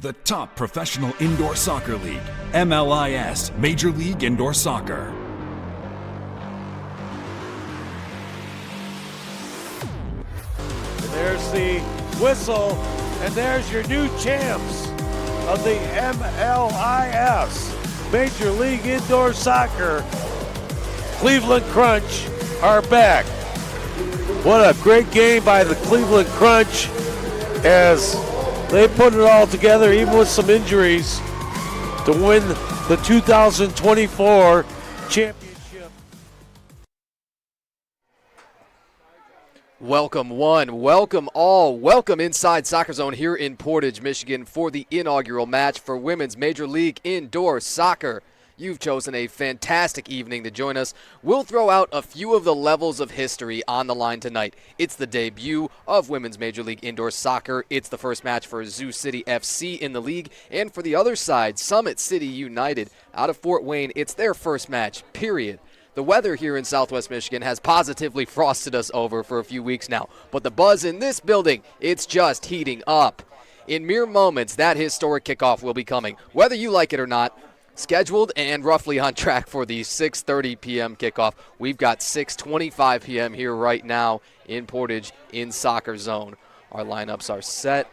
The top professional indoor soccer league, MLIS, Major League Indoor Soccer. There's the whistle, and there's your new champs of the MLIS, Major League Indoor Soccer. Cleveland Crunch are back. What a great game by the Cleveland Crunch as they put it all together, even with some injuries, to win the 2024 championship. Welcome one, welcome all, welcome inside Soccer Zone here in Portage, Michigan for the inaugural match for Women's Major League Indoor Soccer. You've chosen a fantastic evening to join us. We'll throw out a few of the levels of history on the line tonight. It's the debut of Women's Major League Indoor Soccer. It's the first match for Zoo City FC in the league. And for the other side, Summit City United out of Fort Wayne, it's their first match, period. The weather here in Southwest Michigan has positively frosted us over for a few weeks now. But the buzz in this building, it's just heating up. In mere moments, that historic kickoff will be coming. Whether you like it or not, scheduled and roughly on track for the 6:30 p.m. kickoff. We've got 6:25 p.m. here right now in Portage in Soccer Zone. Our lineups are set,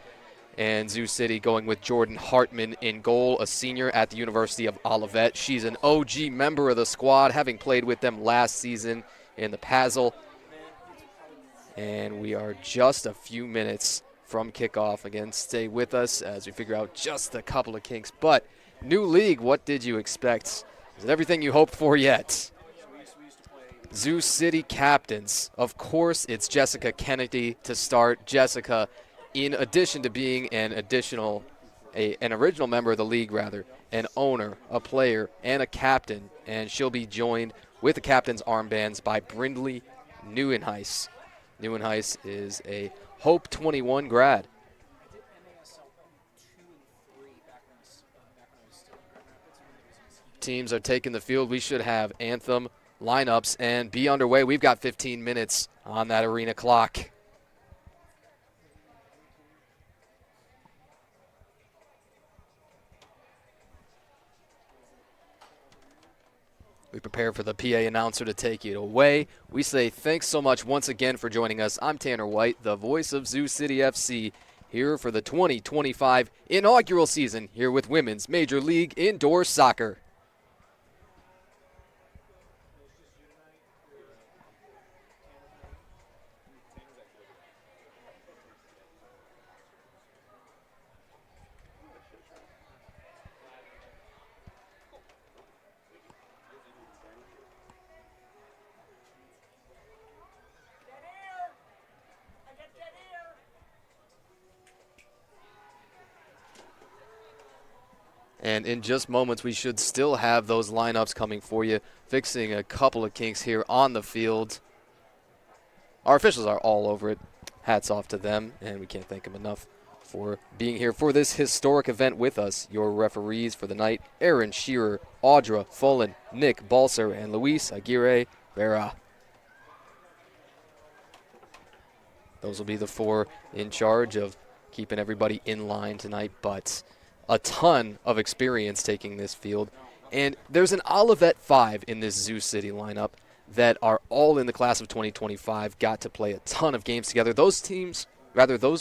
and Zoo City going with Jordan Hartman in goal, a senior at the University of Olivet. She's an OG member of the squad, having played with them last season in the Pazzle. And we are just a few minutes from kickoff. Again, stay with us as we figure out just a couple of kinks. But new league, what did you expect? Is it everything you hoped for yet? Zoo City captains. Of course, it's Jessica Kennedy to start. Jessica, in addition to being an original member of the league, an owner, a player, and a captain, and she'll be joined with the captain's armbands by Brindley Neuenhuis. Neuenhuis is a Hope 21 grad. Teams are taking the field. We should have anthem, lineups, and be underway. We've got 15 minutes on that arena clock. We prepare for the PA announcer to take it away. We say thanks so much once again for joining us. I'm Tanner White, the voice of Zoo City FC, here for the 2025 inaugural season here with Women's Major League Indoor Soccer. And in just moments, we should still have those lineups coming for you, fixing a couple of kinks here on the field. Our officials are all over it. Hats off to them, and we can't thank them enough for being here for this historic event with us. Your referees for the night, Aaron Shearer, Audra Fullen, Nick Balser, and Luis Aguirre Vera. Those will be the four in charge of keeping everybody in line tonight, but a ton of experience taking this field. And there's an Olivet 5 in this Zoo City lineup that are all in the class of 2025, got to play a ton of games together. Those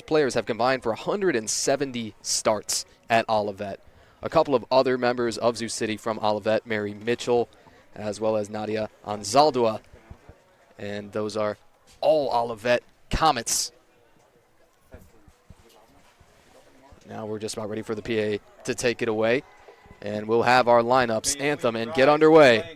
players have combined for 170 starts at Olivet. A couple of other members of Zoo City from Olivet, Mary Mitchell, as well as Nadia Anzaldua. And those are all Olivet Comets. Now we're just about ready for the PA to take it away, and we'll have our lineups, anthem, and get underway.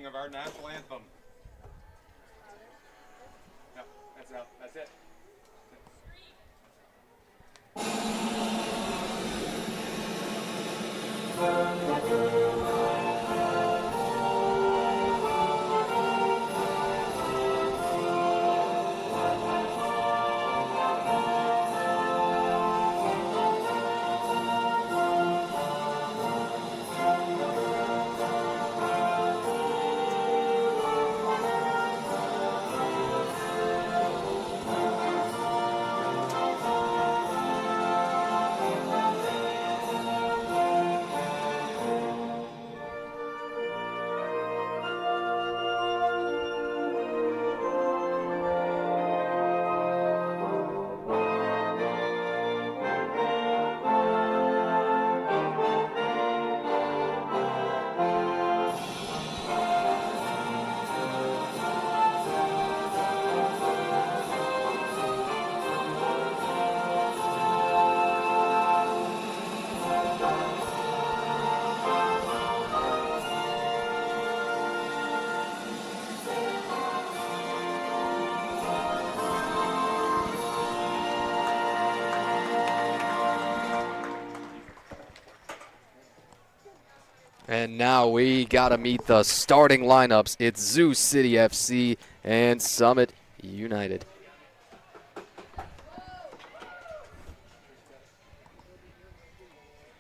And now we got to meet the starting lineups. It's Zoo City FC and Summit United.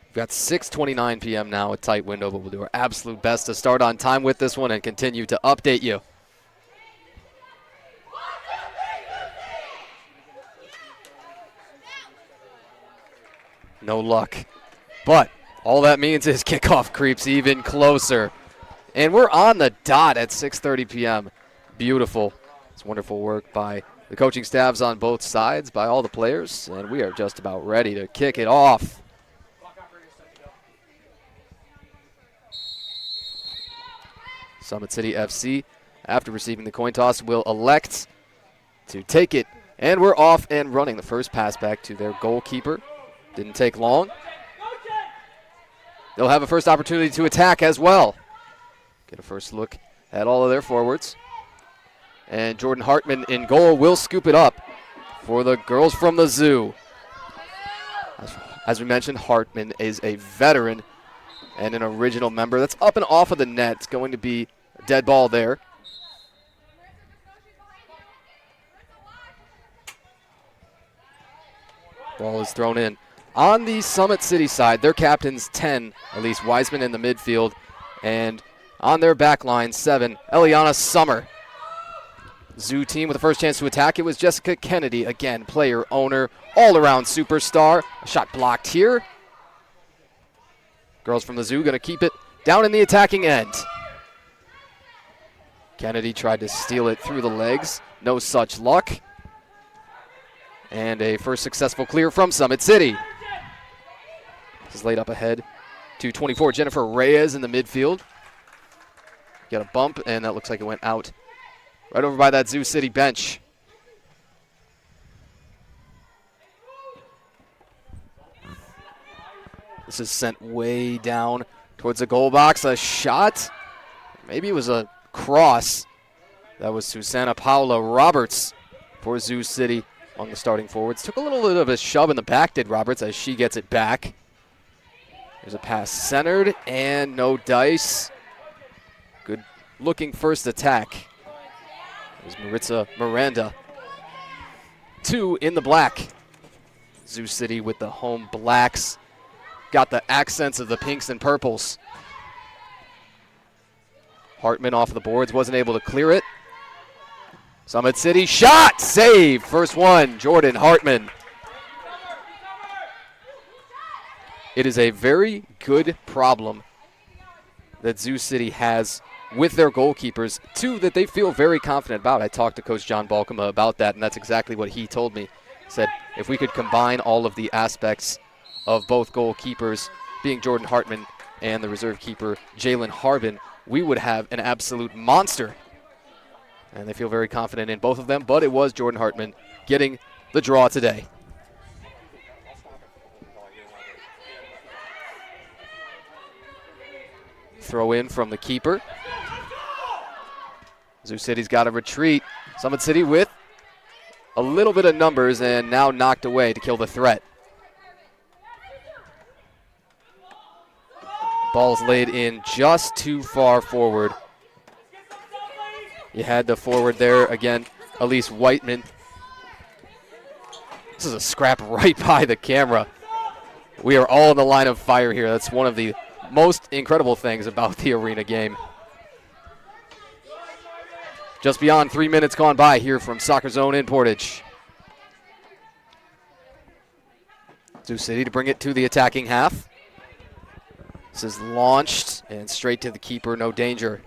We've got 6:29 p.m. now, a tight window, but we'll do our absolute best to start on time with this one and continue to update you. No luck. But all that means is kickoff creeps even closer. And we're on the dot at 6:30 p.m. Beautiful. It's wonderful work by the coaching staffs on both sides, by all the players, and we are just about ready to kick it off. Summit City FC, after receiving the coin toss, will elect to take it. And we're off and running. The first pass back to their goalkeeper. Didn't take long. They'll have a first opportunity to attack as well. Get a first look at all of their forwards. And Jordan Hartman in goal will scoop it up for the girls from the Zoo. As we mentioned, Hartman is a veteran and an original member. That's up and off of the net. It's going to be a dead ball there. Ball is thrown in. On the Summit City side, their captain's 10, Elise Wiseman in the midfield. And on their back line, 7, Eliana Summer. Zoo team with the first chance to attack. It was Jessica Kennedy, again, player, owner, all-around superstar. A shot blocked here. Girls from the Zoo going to keep it down in the attacking end. Kennedy tried to steal it through the legs. No such luck. And a first successful clear from Summit City. This is laid up ahead to 24, Jennifer Reyes in the midfield. Got a bump, and that looks like it went out right over by that Zoo City bench. This is sent way down towards the goal box. A shot. Maybe it was a cross. That was Susanna Paula Roberts for Zoo City on the starting forwards. Took a little bit of a shove in the back, did Roberts, as she gets it back. There's a pass centered, and no dice. Good looking first attack. There's Maritza Miranda. 2 in the black. Zoo City with the home blacks. Got the accents of the pinks and purples. Hartman off the boards, wasn't able to clear it. Summit City shot, save, first one, Jordan Hartman. It is a very good problem that Zoo City has with their goalkeepers, 2 that they feel very confident about. I talked to Coach John Balkema about that, and that's exactly what he told me. He said if we could combine all of the aspects of both goalkeepers, being Jordan Hartman and the reserve keeper, Jalen Harbin, we would have an absolute monster. And they feel very confident in both of them, but it was Jordan Hartman getting the draw today. Throw in from the keeper. Zoo City's got to retreat. Summit City with a little bit of numbers and now knocked away to kill the threat. Ball's laid in just too far forward. You had the forward there, again, Elise Whiteman. This is a scrap right by the camera. We are all in the line of fire here. That's one of the most incredible things about the arena game. Just beyond 3 minutes gone by here from Soccer Zone in Portage. Zoo City to bring it to the attacking half. This is launched and straight to the keeper, no danger.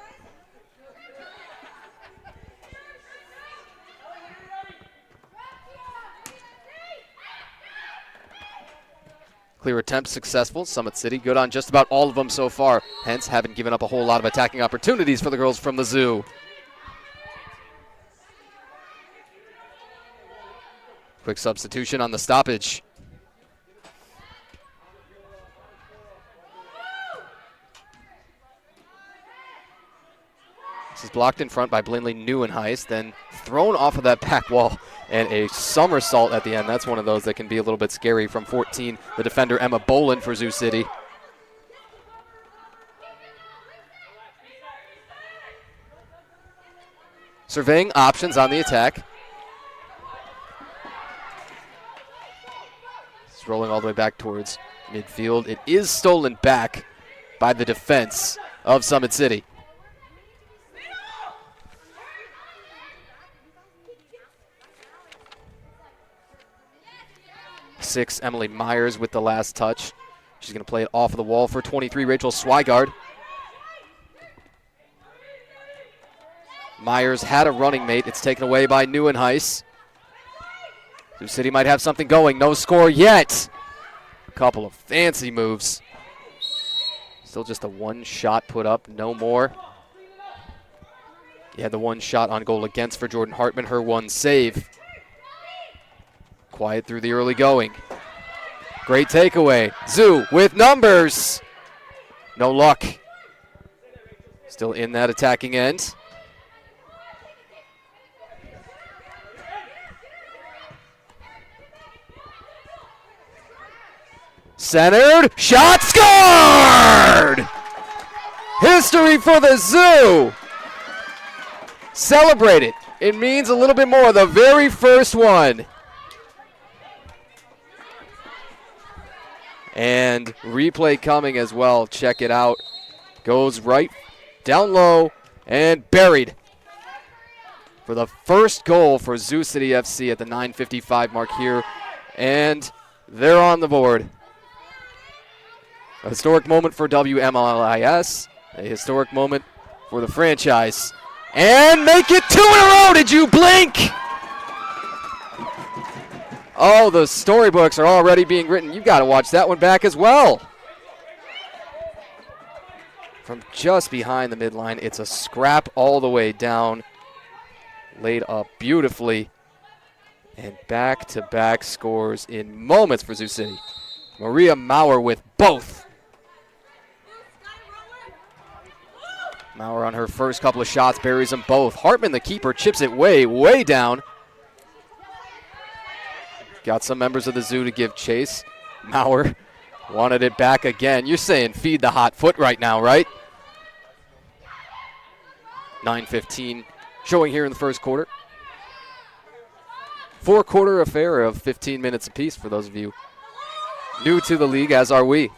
Clear attempt successful. Summit City good on just about all of them so far. Hence, haven't given up a whole lot of attacking opportunities for the girls from the Zoo. Quick substitution on the stoppage. This is blocked in front by Blinley Neuenheis, then thrown off of that back wall and a somersault at the end. That's one of those that can be a little bit scary from 14, the defender Emma Bolin for Zoo City. surveying options on the attack. It's rolling all the way back towards midfield. It is stolen back by the defense of Summit City. Six, Emily Myers with the last touch. She's going to play it off of the wall for 23, Rachel Swigard. Myers had a running mate. It's taken away by Neuenhuis. Sioux City might have something going. No score yet. A couple of fancy moves. Still just a one shot put up, no more. You had the one shot on goal against for Jordan Hartman, her one save. Quiet through the early going. Great takeaway. Zoo with numbers. No luck. Still in that attacking end. Centered. Shot scored! History for the Zoo. Celebrate it. It means a little bit more. The very first one. And replay coming as well. Check it out. Goes right down low and buried for the first goal for Sioux City FC at the 9:55 mark here. And they're on the board. A historic moment for WMLIS. A historic moment for the franchise. And make it 2 in a row. Did you blink? Oh, the storybooks are already being written. You've got to watch that one back as well. From just behind the midline, it's a scrap all the way down. Laid up beautifully. And back-to-back scores in moments for Sioux City. Maria Maurer with both. Maurer on her first couple of shots buries them both. Hartman, the keeper, chips it way, way down. Got some members of the Zoo to give chase. Maurer wanted it back again. You're saying feed the hot foot right now, right? 9:15 showing here in the first quarter. 4-quarter affair of 15 minutes apiece for those of you new to the league, as are we.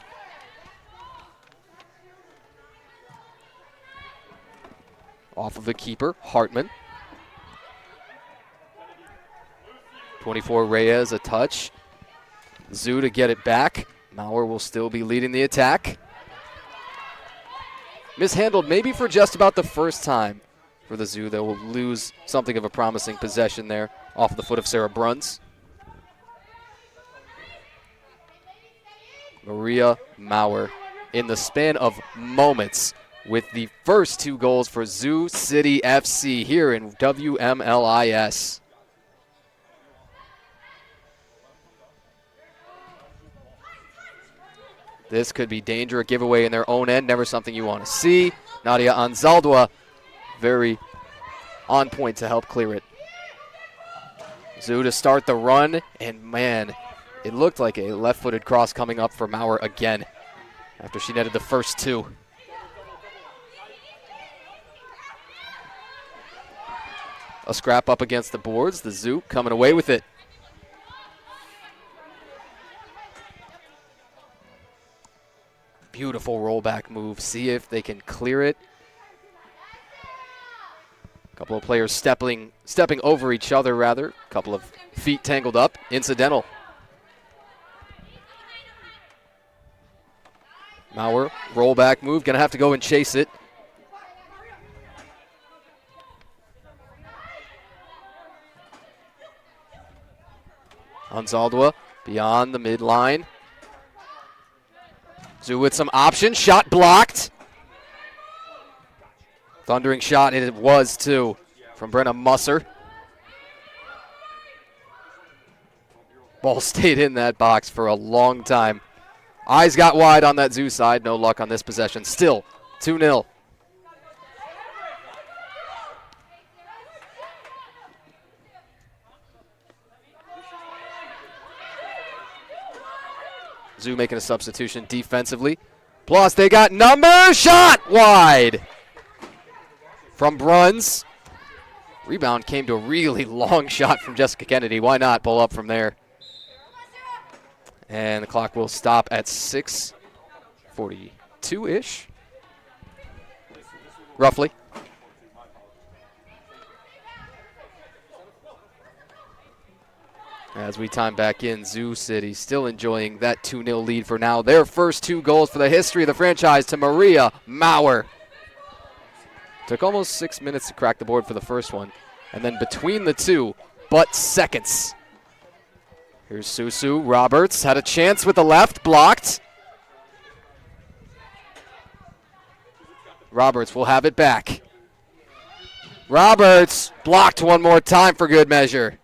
Off of the keeper, Hartman. 24 Reyes, a touch. Zoo to get it back. Maurer will still be leading the attack. Mishandled maybe for just about the first time for the Zoo. They will lose something of a promising possession there off the foot of Sarah Bruns. Maria Maurer in the span of moments with the first 2 goals for Sioux City FC here in WMLIS. This could be danger, a giveaway in their own end, never something you want to see. Nadia Anzaldua very on point to help clear it. Zoo to start the run, and man, it looked like a left-footed cross coming up for Maurer again after she netted the first 2. A scrap up against the boards, the Zoo coming away with it. Beautiful rollback move. See if they can clear it. A couple of players stepping over each other, rather. A couple of feet tangled up. Incidental. Maurer, rollback move. Going to have to go and chase it. Anzaldua beyond the midline. Zoo with some options. Shot blocked. Thundering shot, and it was too, from Brenna Musser. Ball stayed in that box for a long time. Eyes got wide on that Zoo side. No luck on this possession. Still 2-0. Zoo making a substitution defensively. Plus, they got numbers. Shot wide from Bruns. Rebound came to a really long shot from Jessica Kennedy. Why not pull up from there? And the clock will stop at 6:42-ish, roughly. As we time back in, Zoo City still enjoying that 2-0 lead for now. Their first 2 goals for the history of the franchise to Maria Maurer. Took almost 6 minutes to crack the board for the first one. And then between the two, but seconds. Here's Susu Roberts, had a chance with the left, blocked. Roberts will have it back. Roberts blocked one more time for good measure.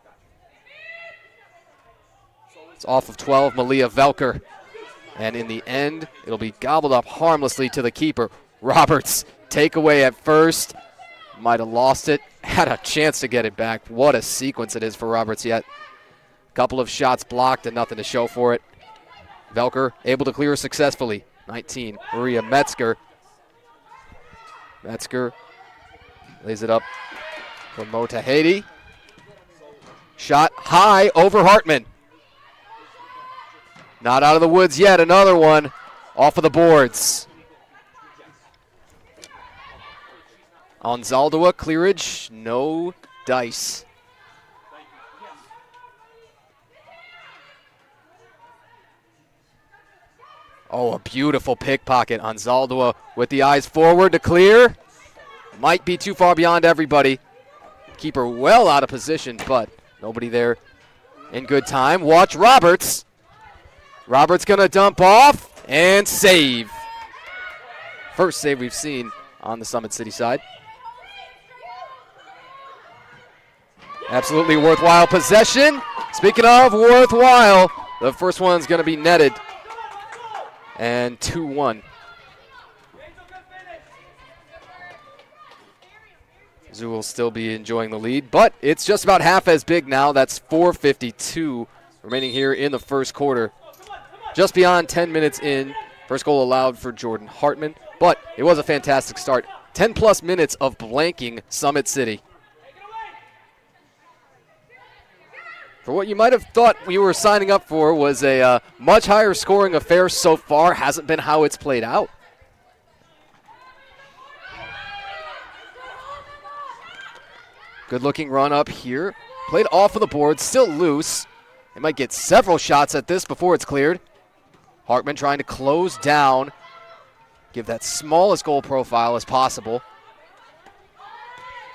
It's off of 12, Malia Velker. And in the end, it'll be gobbled up harmlessly to the keeper. Roberts, takeaway at first. Might have lost it. Had a chance to get it back. What a sequence it is for Roberts yet. Couple of shots blocked and nothing to show for it. Velker able to clear successfully. 19, Maria Metzger. Metzger lays it up for Mo Tahedi. Shot high over Hartman. Not out of the woods yet. Another one off of the boards. On Zaldua, clearage, no dice. Oh, a beautiful pickpocket on Zaldua with the eyes forward to clear. Might be too far beyond everybody. Keeper well out of position, but nobody there in good time. Watch Roberts. Roberts gonna dump off and save. First save we've seen on the Summit City side. Absolutely worthwhile possession. Speaking of worthwhile, the first one's going to be netted. And 2-1. Zoo will still be enjoying the lead, but it's just about half as big now. That's 4:52 remaining here in the first quarter. Just beyond 10 minutes in. First goal allowed for Jordan Hartman, but it was a fantastic start. 10-plus minutes of blanking Summit City. For what you might have thought we were signing up for was a much higher scoring affair so far. Hasn't been how it's played out. Good looking run up here. Played off of the board, still loose. They might get several shots at this before it's cleared. Hartman trying to close down. Give that smallest goal profile as possible.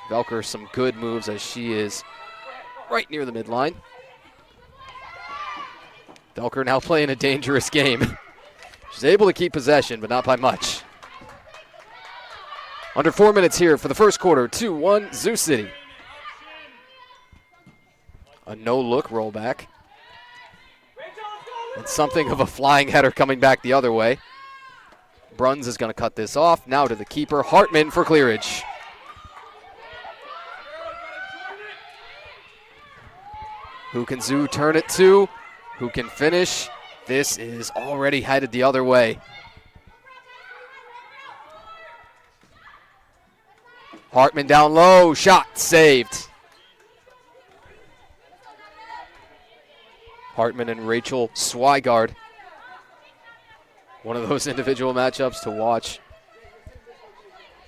Velker some good moves as she is right near the midline. Velker now playing a dangerous game. She's able to keep possession, but not by much. Under 4 minutes here for the first quarter. 2-1 Zoo City. A no-look rollback. And something of a flying header coming back the other way. Bruns is going to cut this off. Now to the keeper, Hartman for clearage. Who can Zoo turn it to? Who can finish? This is already headed the other way. Hartman down low, shot saved. Hartman and Rachel Swigard. One of those individual matchups to watch.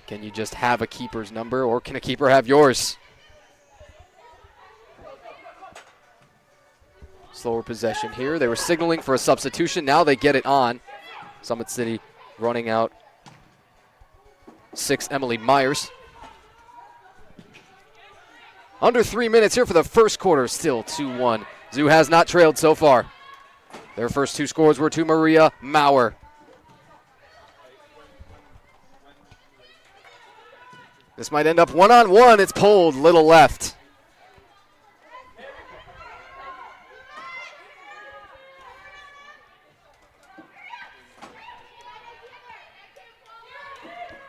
Can you just have a keeper's number, or can a keeper have yours? Slower possession here. They were signaling for a substitution. Now they get it on. Summit City running out 6, Emily Myers. Under 3 minutes here for the first quarter. Still 2-1. Zoo has not trailed so far. Their first 2 scores were to Maria Maurer. This might end up one-on-one. It's pulled. Little left.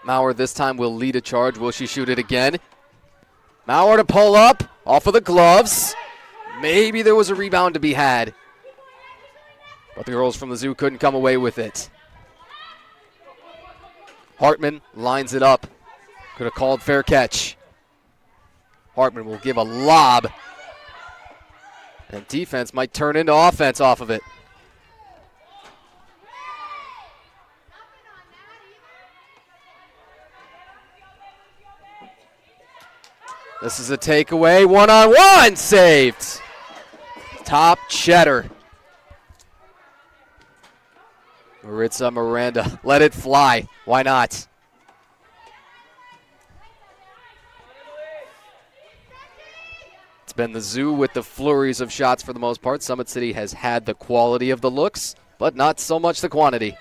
Maurer this time will lead a charge. Will she shoot it again? Maurer to pull up. Off of the gloves. Maybe there was a rebound to be had. But the girls from the Zoo couldn't come away with it. Hartman lines it up. Could have called fair catch. Hartman will give a lob. And defense might turn into offense off of it. This is a takeaway. One-on-one saved. Top cheddar. Maritza Miranda. Let it fly. Why not? It's been the Zoo with the flurries of shots for the most part. Summit City has had the quality of the looks, but not so much the quantity.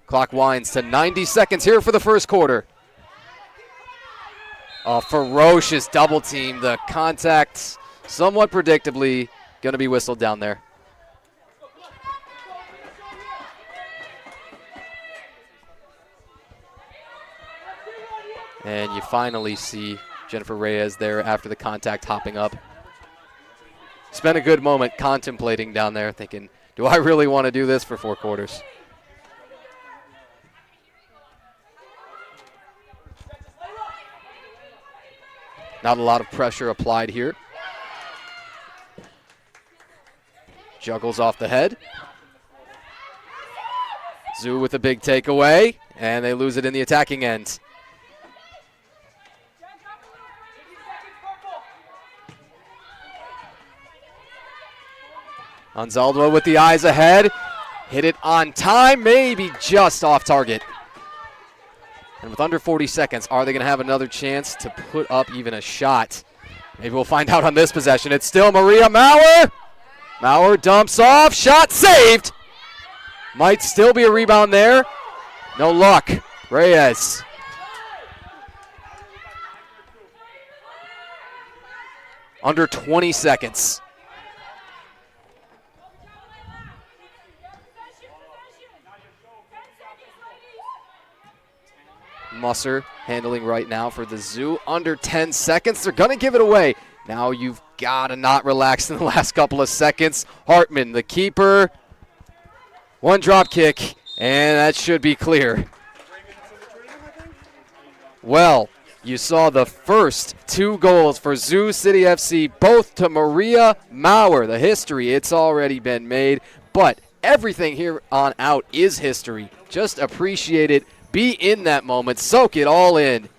Clock winds to 90 seconds here for the first quarter. A ferocious double team. The contact, somewhat predictably, going to be whistled down there. And you finally see Jennifer Reyes there after the contact hopping up. Spent a good moment contemplating down there, thinking, do I really want to do this for 4 quarters? Not a lot of pressure applied here. Juggles off the head. Zoo with a big takeaway, and they lose it in the attacking end. Anzaldua with the eyes ahead. Hit it on time, maybe just off target. And with under 40 seconds, are they going to have another chance to put up even a shot? Maybe we'll find out on this possession. It's still Maria Maurer. Maurer dumps off. Shot saved. Might still be a rebound there. No luck. Reyes. Under 20 seconds. Musser handling right now for the Zoo. Under 10 seconds. They're going to give it away. Now you've got to not relax in the last couple of seconds. Hartman, the keeper. One drop kick, and that should be clear. Well, you saw the first 2 goals for Zoo City FC, both to Maria Maurer. The history, it's already been made, but everything here on out is history. Just appreciate it. Be in that moment. Soak it all in.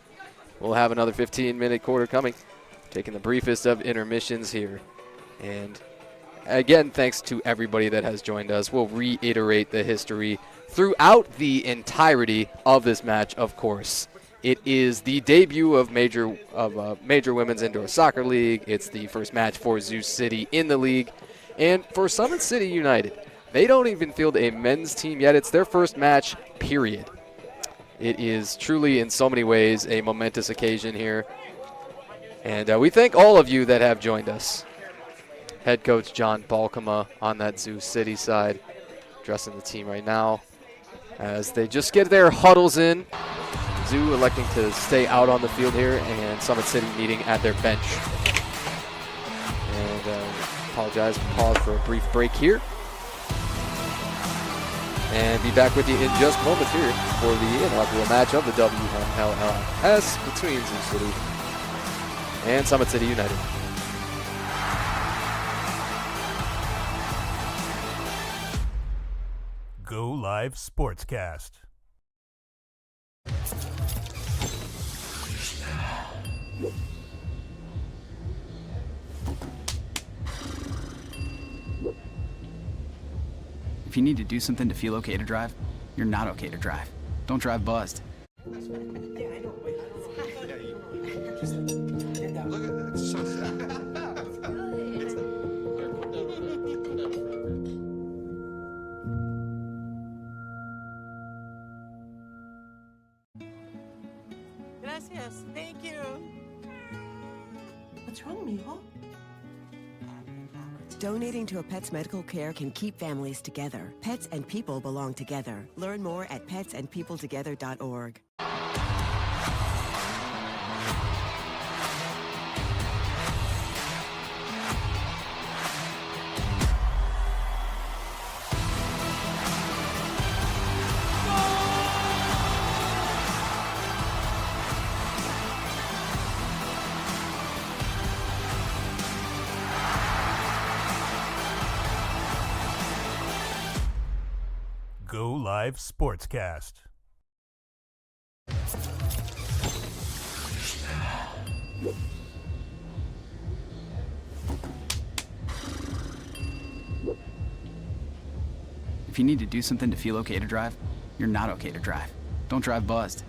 We'll have another 15-minute quarter coming. Taking the briefest of intermissions here. And again, thanks to everybody that has joined us. We'll reiterate the history throughout the entirety of this match, of course. It is the debut of Major Women's Indoor Soccer League. It's the first match for Zoo City in the league. And for Summit City United, they don't even field a men's team yet. It's their first match, period. It is truly, in so many ways, a momentous occasion here. And we thank all of you that have joined us. Head coach John Balkema on that Zoo City side, dressing the team right now as they just get their huddles in. Zoo electing to stay out on the field here, and Summit City meeting at their bench. And apologize, pause for a brief break here. And be back with you in just moments here for the inaugural match of the WMLIS between Zoo City and Summit City United. Go Live Sportscast. If you need to do something to feel okay to drive, you're not okay to drive. Don't drive buzzed. Gracias. Thank you. What's wrong, mijo? Donating to a pet's medical care can keep families together. Pets and people belong together. Learn more at petsandpeopletogether.org. Live Sportscast. If you need to do something to feel okay to drive, you're not okay to drive. Don't drive buzzed.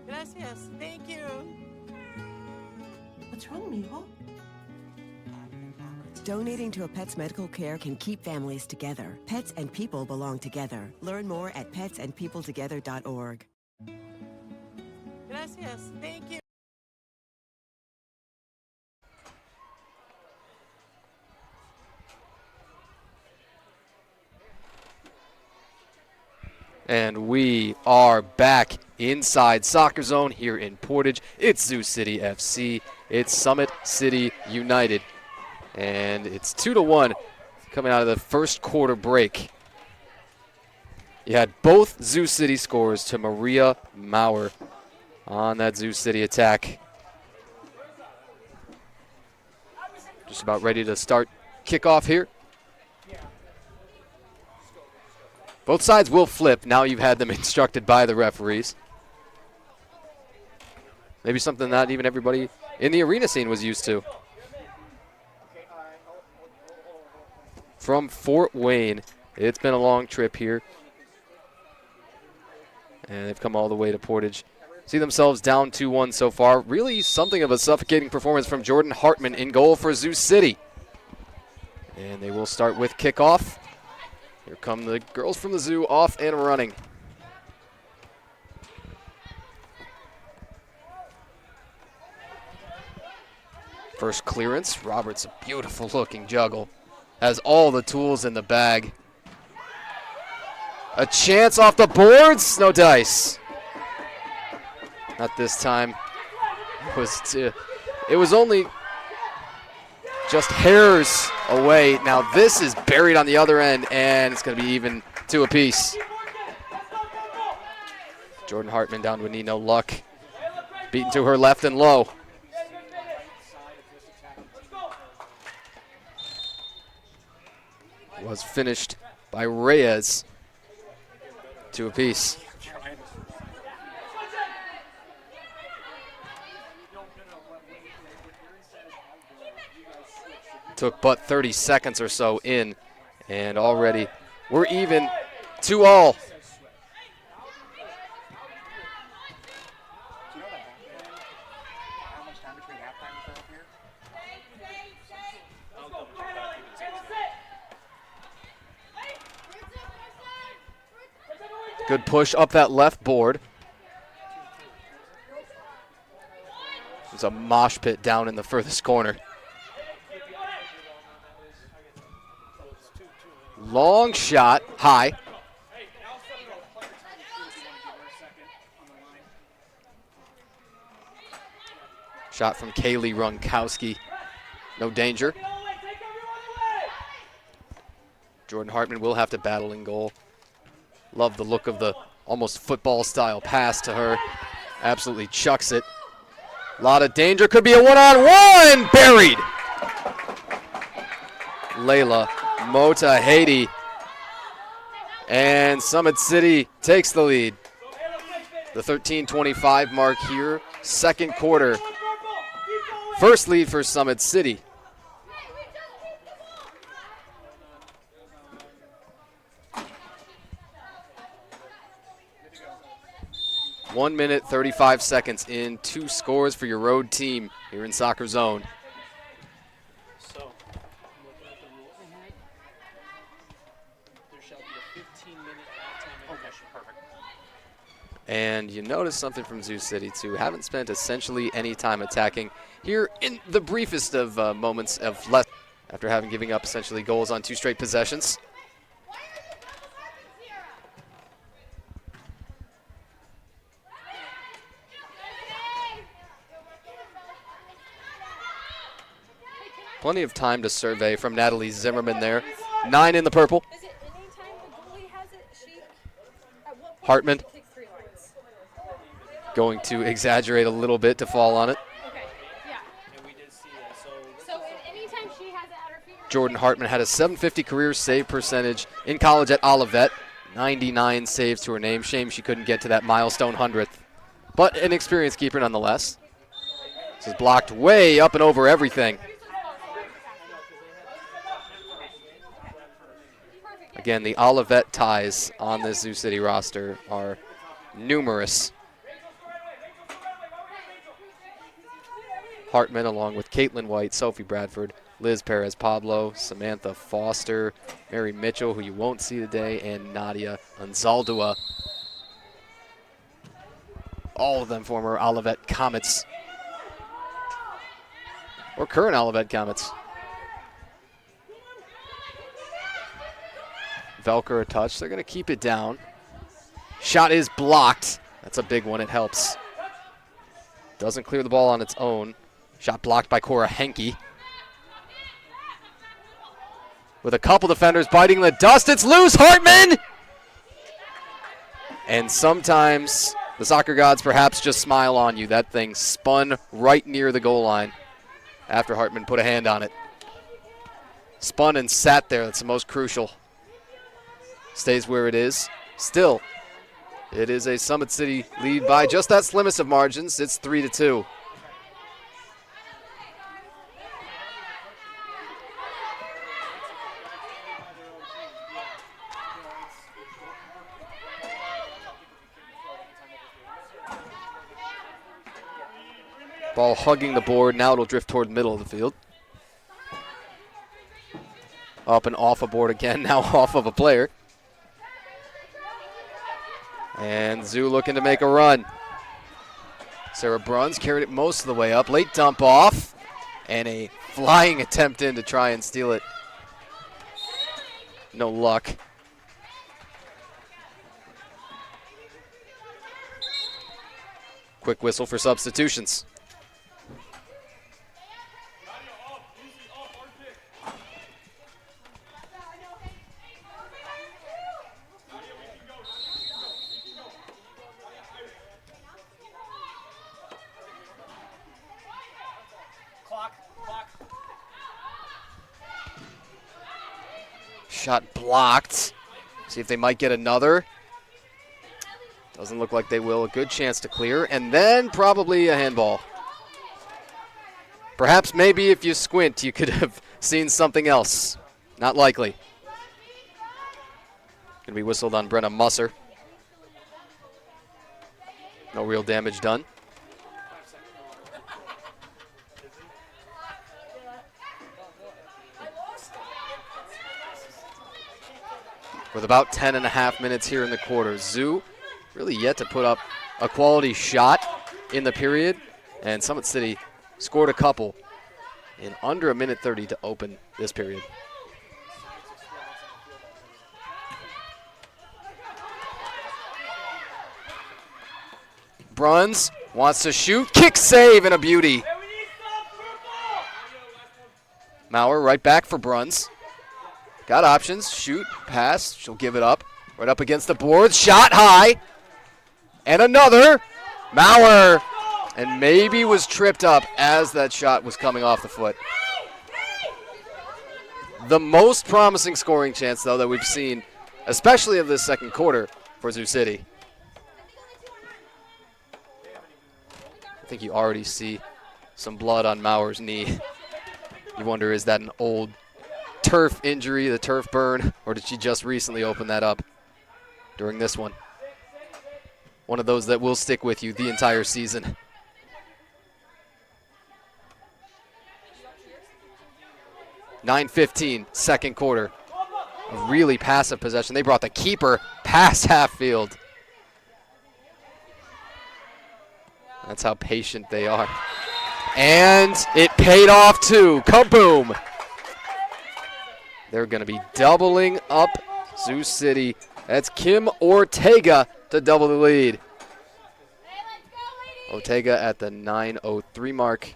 Gracias. Thank you. What's wrong, mijo? Donating to a pet's medical care can keep families together. Pets and people belong together. Learn more at petsandpeopletogether.org. Gracias. Thank you. And we are back inside Soccer Zone here in Portage. It's Zoo City FC. It's Summit City United. And it's 2-1 coming out of the first quarter break. You had both Zoo City scores to Maria Maurer on that Zoo City attack. Just about ready to start kickoff here. Both sides will flip. Now you've had them instructed by the referees. Maybe something not even everybody in the arena scene was used to. From Fort Wayne, it's been a long trip here. And they've come all the way to Portage. See themselves down 2-1 so far. Really something of a suffocating performance from Jordan Hartman in goal for Zoo City. And they will start with kickoff. Here come the girls from the Zoo off and running. First clearance. Roberts, a beautiful looking juggle. Has all the tools in the bag. A chance off the boards. No dice. Not this time. It was only just hairs away. Now this is buried on the other end, and it's going to be even 2 apiece. Jordan Hartman down to a knee, no luck. Beaten to her left and low. Was finished by Reyes. 2 apiece. Took but 30 seconds or so in, and already we're even 2-2. Good push up that left board. There's a mosh pit down in the furthest corner. Long shot, high. Shot from Kaylee Runkowski. No danger. Jordan Hartman will have to battle in goal. Love the look of the almost football-style pass to her. Absolutely chucks it. A lot of danger. Could be a one-on-one. Buried. Layla Motahedi. And Summit City takes the lead. The 13:25 mark here. Second quarter. First lead for Summit City. One minute, 35 seconds in, 2 scores for your road team here in Soccer Zone. So, I'm looking at the rules. There shall be a 15-minute halftime intermission. Perfect. And you notice something from Zoo City, too. Haven't spent essentially any time attacking here in the briefest of moments of less after having giving up essentially goals on 2 straight possessions. Plenty of time to survey from Natalie Zimmerman there. 9 in the purple. Is it any time the goalie has it Hartman going to exaggerate a little bit to fall on it. Jordan Hartman had a .750 career save percentage in college at Olivet. 99 saves to her name. Shame she couldn't get to that milestone 100th. But an experienced keeper nonetheless. This is blocked way up and over everything. Again, the Olivet ties on this Sioux City roster are numerous. Hartman along with Caitlin White, Sophie Bradford, Liz Perez-Pablo, Samantha Foster, Mary Mitchell, who you won't see today, and Nadia Anzaldua. All of them former Olivet Comets. Or current Olivet Comets. Velker a touch. They're going to keep it down. Shot is blocked. That's a big one. It helps. Doesn't clear the ball on its own. Shot blocked by Cora Henke. With a couple defenders biting the dust, it's loose. Hartman! And sometimes the soccer gods perhaps just smile on you. That thing spun right near the goal line after Hartman put a hand on it. Spun and sat there. That's the most crucial. Stays where it is. Still, it is a Summit City lead by just that slimmest of margins. It's 3-2. Ball hugging the board. Now it'll drift toward the middle of the field. Up and off a board again. Now off of a player. And Zoo looking to make a run. Sarah Bruns carried it most of the way up. Late dump off. And a flying attempt in to try and steal it. No luck. Quick whistle for substitutions. Shot blocked. See if they might get another. Doesn't look like they will. A good chance to clear. And then probably a handball. Perhaps maybe if you squint, you could have seen something else. Not likely. Going to be whistled on Brenna Musser. No real damage done. With about 10.5 minutes here in the quarter. Zoo really yet to put up a quality shot in the period. And Summit City scored a couple in under 1:30 to open this period. Bruns wants to shoot. Kick save and a beauty. Maurer right back for Bruns. Got options. Shoot, pass. She'll give it up. Right up against the boards. Shot high. And another. Maurer. And maybe was tripped up as that shot was coming off the foot. The most promising scoring chance, though, that we've seen, especially of this second quarter for Sioux City. I think you already see some blood on Maurer's knee. You wonder, is that an old turf injury, the turf burn, or did she just recently open that up during this one? One of those that will stick with you the entire season. .9:15, second quarter. A really passive possession. They brought the keeper past half field. That's how patient they are. And it paid off too. Kaboom! They're going to be doubling up Sioux City. That's Kim Ortega to double the lead. Ortega at the 9:03 mark.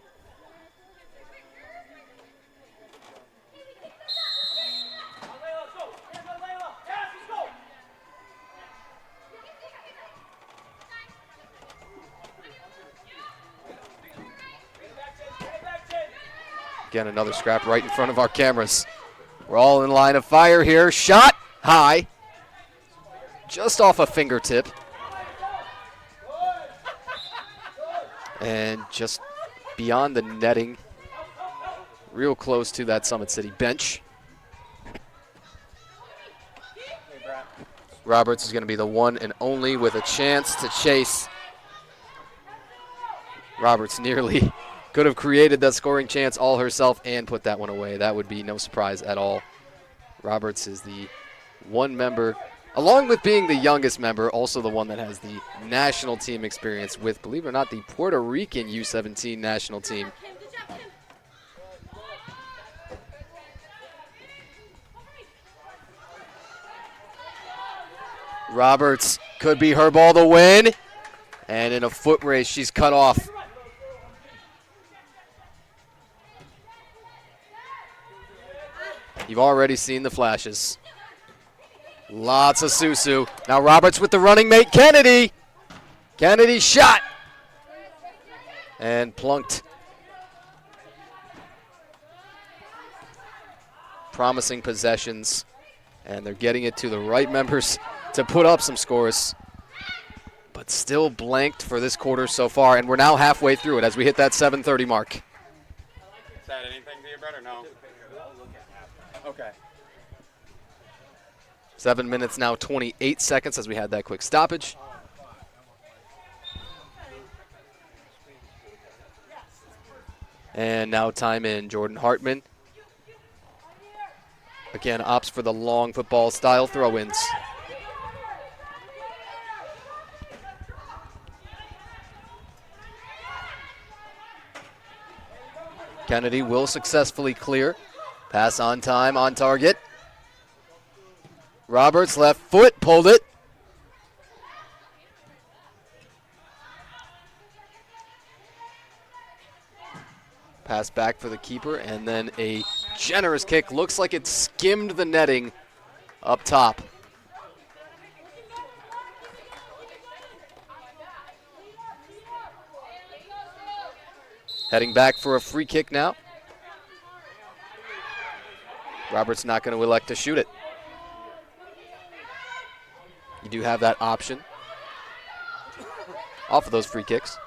Again, another scrap right in front of our cameras. We're all in line of fire here. Shot high. Just off a fingertip. And just beyond the netting. Real close to that Summit City bench. Roberts is going to be the one and only with a chance to chase. Roberts nearly could have created that scoring chance all herself and put that one away. That would be no surprise at all. Roberts is the one member, along with being the youngest member, also the one that has the national team experience with, believe it or not, the Puerto Rican U17 national team. Roberts could be her ball to win. And in a foot race, she's cut off. You've already seen the flashes. Lots of Susu. Now Roberts with the running mate, Kennedy. Kennedy shot. And plunked. Promising possessions. And they're getting it to the right members to put up some scores. But still blanked for this quarter so far. And we're now halfway through it as we hit that 7:30 mark. Is that anything to you, Brett, or no? Okay. 7 minutes now, 28 seconds as we had that quick stoppage. And now time in. Jordan Hartman. Again, opts for the long football style throw-ins. Kennedy will successfully clear. Pass on time, on target. Roberts left foot, pulled it. Pass back for the keeper, and then a generous kick. Looks like it skimmed the netting up top. Heading back for a free kick now. Roberts not going to elect to shoot it. You do have that option off of those free kicks.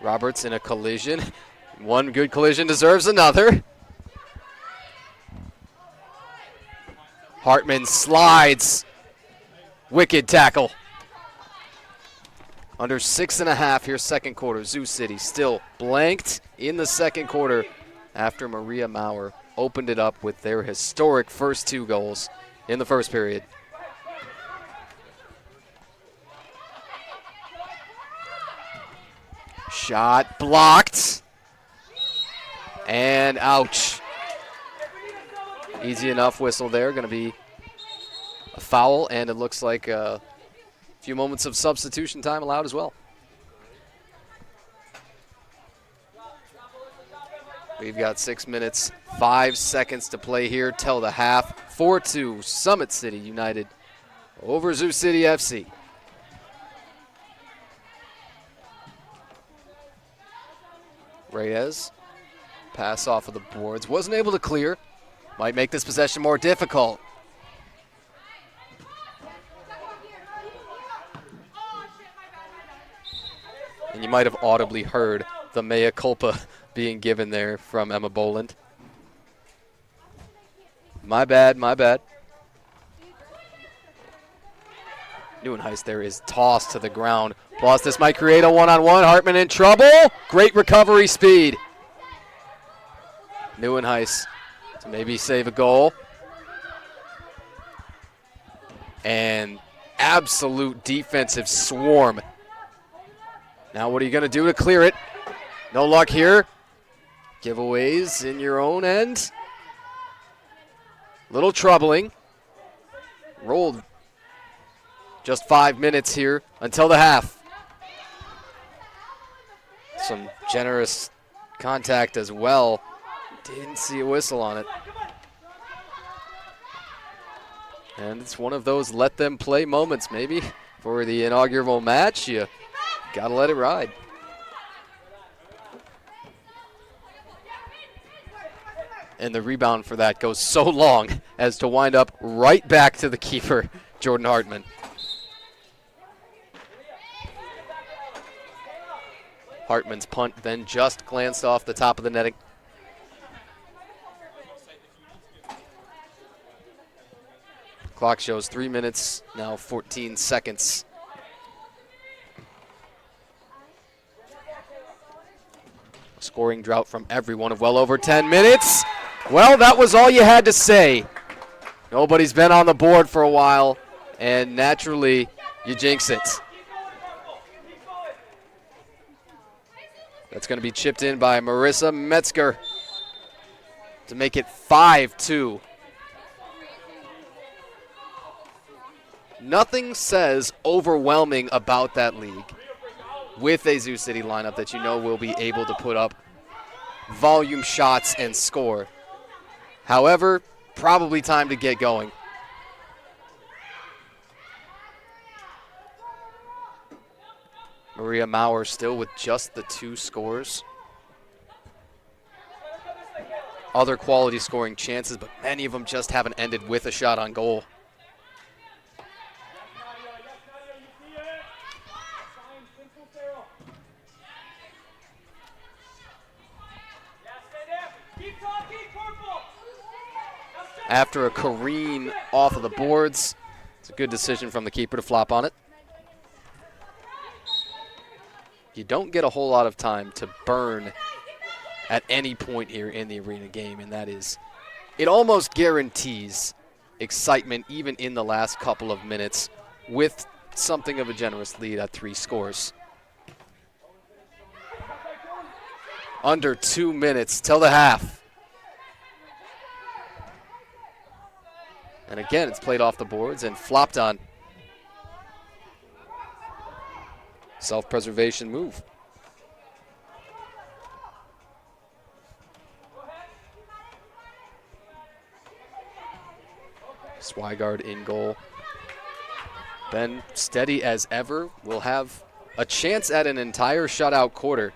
Roberts in a collision. One good collision deserves another. Hartman slides. Wicked tackle. Under 6.5 here, second quarter. Zoo City still blanked in the second quarter after Maria Maurer opened it up with their historic first 2 goals in the first period. Shot blocked. And ouch. Easy enough whistle there. Going to be a foul, and it looks like a few moments of substitution time allowed as well. We've got 6 minutes, 5 seconds to play here till the half. 4-2 Summit City United over Zoo City FC. Reyes, pass off of the boards. Wasn't able to clear. Might make this possession more difficult. And you might have audibly heard the mea culpa being given there from Emma Boland. My bad, my bad. Neuenhuis there is tossed to the ground. Plus, this might create a one-on-one. Hartman in trouble. Great recovery speed. Neuenhuis to maybe save a goal. And absolute defensive swarm. Now what are you going to do to clear it? No luck here. Giveaways in your own end. Little troubling. Rolled just 5 minutes here until the half. Some generous contact as well. Didn't see a whistle on it. And it's one of those let them play moments maybe for the inaugural match. You gotta let it ride. And the rebound for that goes so long as to wind up right back to the keeper, Jordan Hartman. Hartman's punt then just glanced off the top of the netting. Clock shows 3 minutes, now 14 seconds. Scoring drought from everyone of well over 10 minutes. Well, that was all you had to say. Nobody's been on the board for a while, and naturally, you jinx it. That's going to be chipped in by Marissa Metzger to make it 5-2. Nothing says overwhelming about that league with a Zoo City lineup that you know will be able to put up volume shots and score. However, probably time to get going. Maria Maurer still with just the 2 scores. Other quality scoring chances, but many of them just haven't ended with a shot on goal. After a careen off of the boards, it's a good decision from the keeper to flop on it. You don't get a whole lot of time to burn at any point here in the arena game, and that is, it almost guarantees excitement even in the last couple of minutes with something of a generous lead at 3 scores. Under 2 minutes till the half. And again, it's played off the boards and flopped on. Self-preservation move. Swigard in goal. Ben, steady as ever, will have a chance at an entire shutout quarter.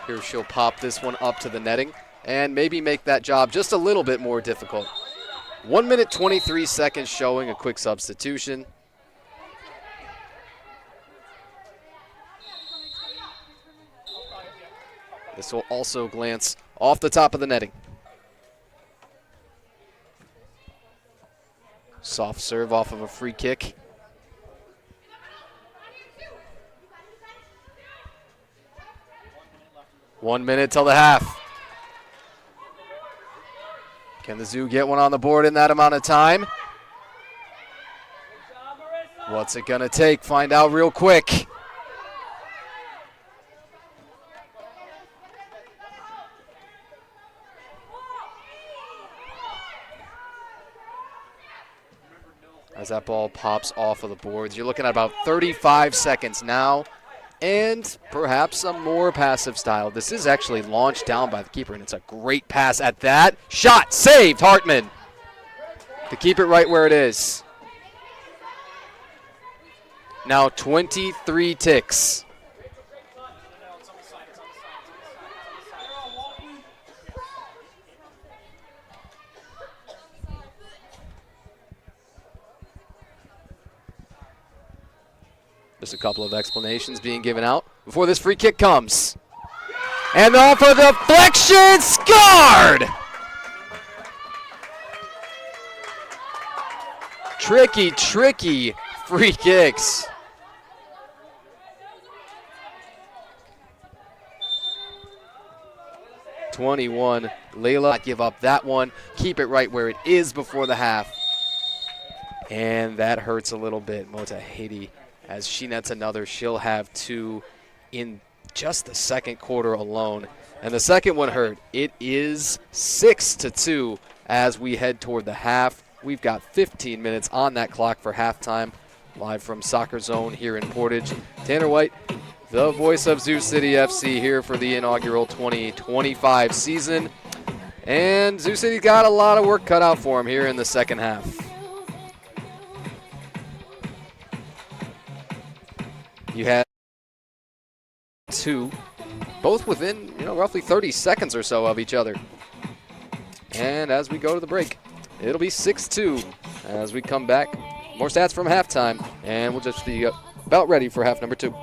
Here she'll pop this one up to the netting and maybe make that job just a little bit more difficult. 1 minute, 23 seconds showing a quick substitution. This will also glance off the top of the netting. Soft serve off of a free kick. One minute till the half. Can the Zoo get one on the board in that amount of time? What's it gonna take? Find out real quick. As that ball pops off of the boards, you're looking at about 35 seconds now, and perhaps a more passive style. This is actually launched down by the keeper, and it's a great pass at that. Shot saved, Hartman, to keep it right where it is. Now 23 ticks. Just a couple of explanations being given out before this free kick comes. And off for the deflection, scored! Tricky, tricky free kicks. (21) Layla, not give up that one. Keep it right where it is before the half. And that hurts a little bit. Mota Haiti, as she nets another, she'll have 2 in just the second quarter alone. And the second one hurt. It is 6-2 as we head toward the half. We've got 15 minutes on that clock for halftime. Live from Soccer Zone here in Portage. Tanner White, the voice of Zoo City FC, here for the inaugural 2025 season. And Zoo City's got a lot of work cut out for them here in the second half. You had two, both within roughly 30 seconds or so of each other. And as we go to the break, it'll be 6-2 as we come back. More stats from halftime, and we'll just be about ready for half number 2.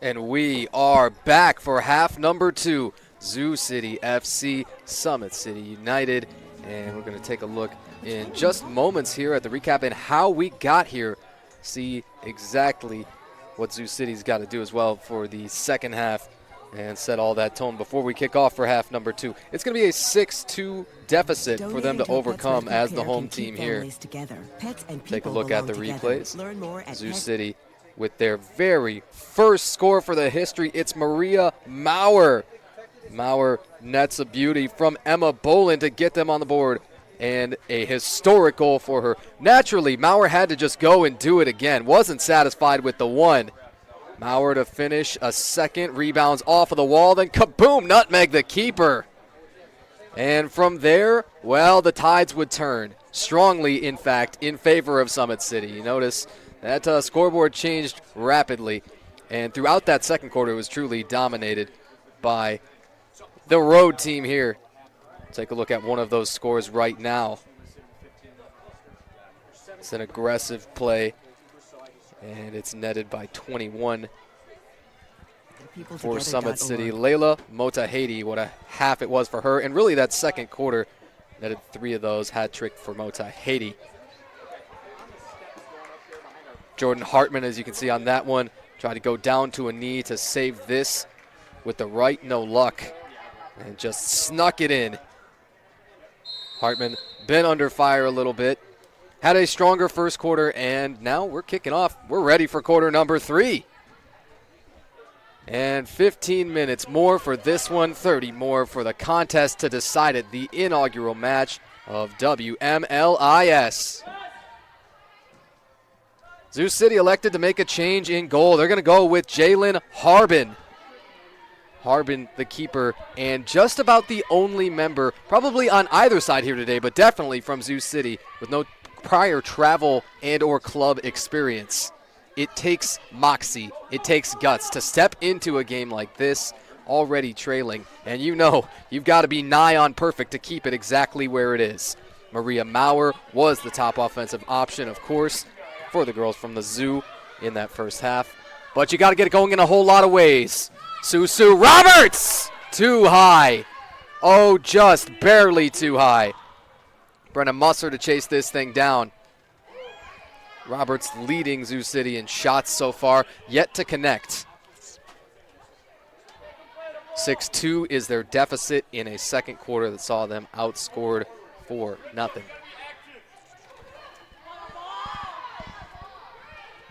And we are back for half number 2. Zoo City FC, Summit City United. And we're going to take a look in just moments here at the recap and how we got here. See exactly what Zoo City's got to do as well for the second half and set all that tone before we kick off for half number 2. It's going to be a 6-2 deficit for them to overcome as the home team here. Take a look at the replays. Zoo City with their very first score for the history. It's Maria Maurer. Maurer nets a beauty from Emma Boland to get them on the board, and a historic goal for her. Naturally, Maurer had to just go and do it again. Wasn't satisfied with the one. Maurer to finish a second, rebounds off of the wall, then kaboom, nutmeg the keeper. And from there, well, the tides would turn strongly, in fact, in favor of Summit City. You notice that scoreboard changed rapidly, and throughout that second quarter, it was truly dominated by the road team here. Take a look at one of those scores right now. It's an aggressive play, and it's netted by 21 for Summit City. Layla Motahedi, what a half it was for her, and really that second quarter netted 3 of those, hat trick for Motahedi. Jordan Hartman, as you can see on that one, tried to go down to a knee to save this with the right, no luck, and just snuck it in. Hartman been under fire a little bit, had a stronger first quarter, and now we're kicking off. We're ready for quarter number 3. And 15 minutes more for this one, 30 more for the contest to decide it, the inaugural match of WMLIS. Zoo City elected to make a change in goal. They're going to go with Jalen Harbin. Harbin, the keeper, and just about the only member, probably on either side here today, but definitely from Zoo City, with no prior travel and or club experience. It takes moxie, it takes guts to step into a game like this, already trailing, and you know you've got to be nigh on perfect to keep it exactly where it is. Maria Maurer was the top offensive option, of course, for the girls from the Zoo in that first half. But you got to get it going in a whole lot of ways. Susu Roberts! Too high. Oh, just barely too high. Brenna Musser to chase this thing down. Roberts leading Zoo City in shots so far, yet to connect. 6-2 is their deficit in a second quarter that saw them outscored 4-0.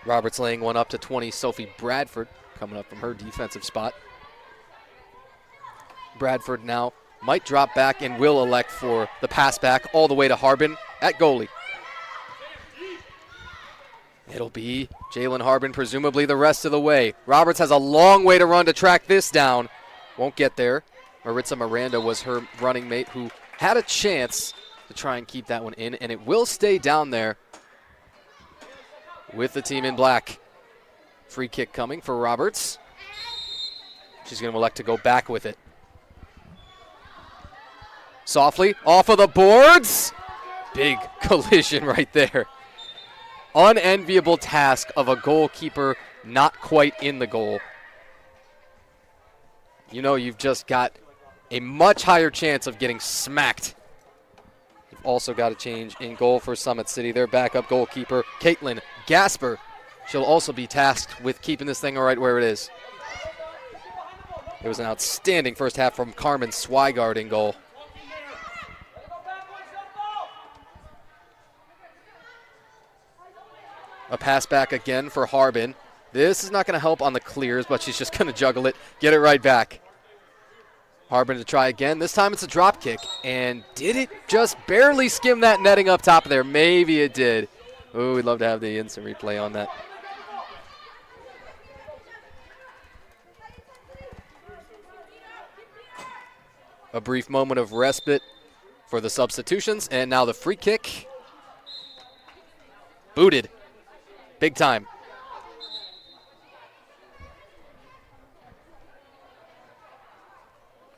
Roberts laying one up to 20. Sophie Bradford coming up from her defensive spot. Bradford now might drop back and will elect for the pass back all the way to Harbin at goalie. It'll be Jalen Harbin presumably the rest of the way. Roberts has a long way to run to track this down. Won't get there. Maritza Miranda was her running mate who had a chance to try and keep that one in, and it will stay down there with the team in black. Free kick coming for Roberts. She's going to elect to go back with it. Softly off of the boards. Big collision right there. Unenviable task of a goalkeeper not quite in the goal. You know you've just got a much higher chance of getting smacked. You've also got a change in goal for Summit City. Their backup goalkeeper, Caitlin Gasper. She'll also be tasked with keeping this thing right where it is. It was an outstanding first half from Carmen Swigard in goal. A pass back again for Harbin. This is not going to help on the clears, but she's just going to juggle it, get it right back. Harbin to try again. This time it's a drop kick. And did it just barely skim that netting up top of there? Maybe it did. Ooh, we'd love to have the instant replay on that. A brief moment of respite for the substitutions, and now the free kick. Booted. Big time.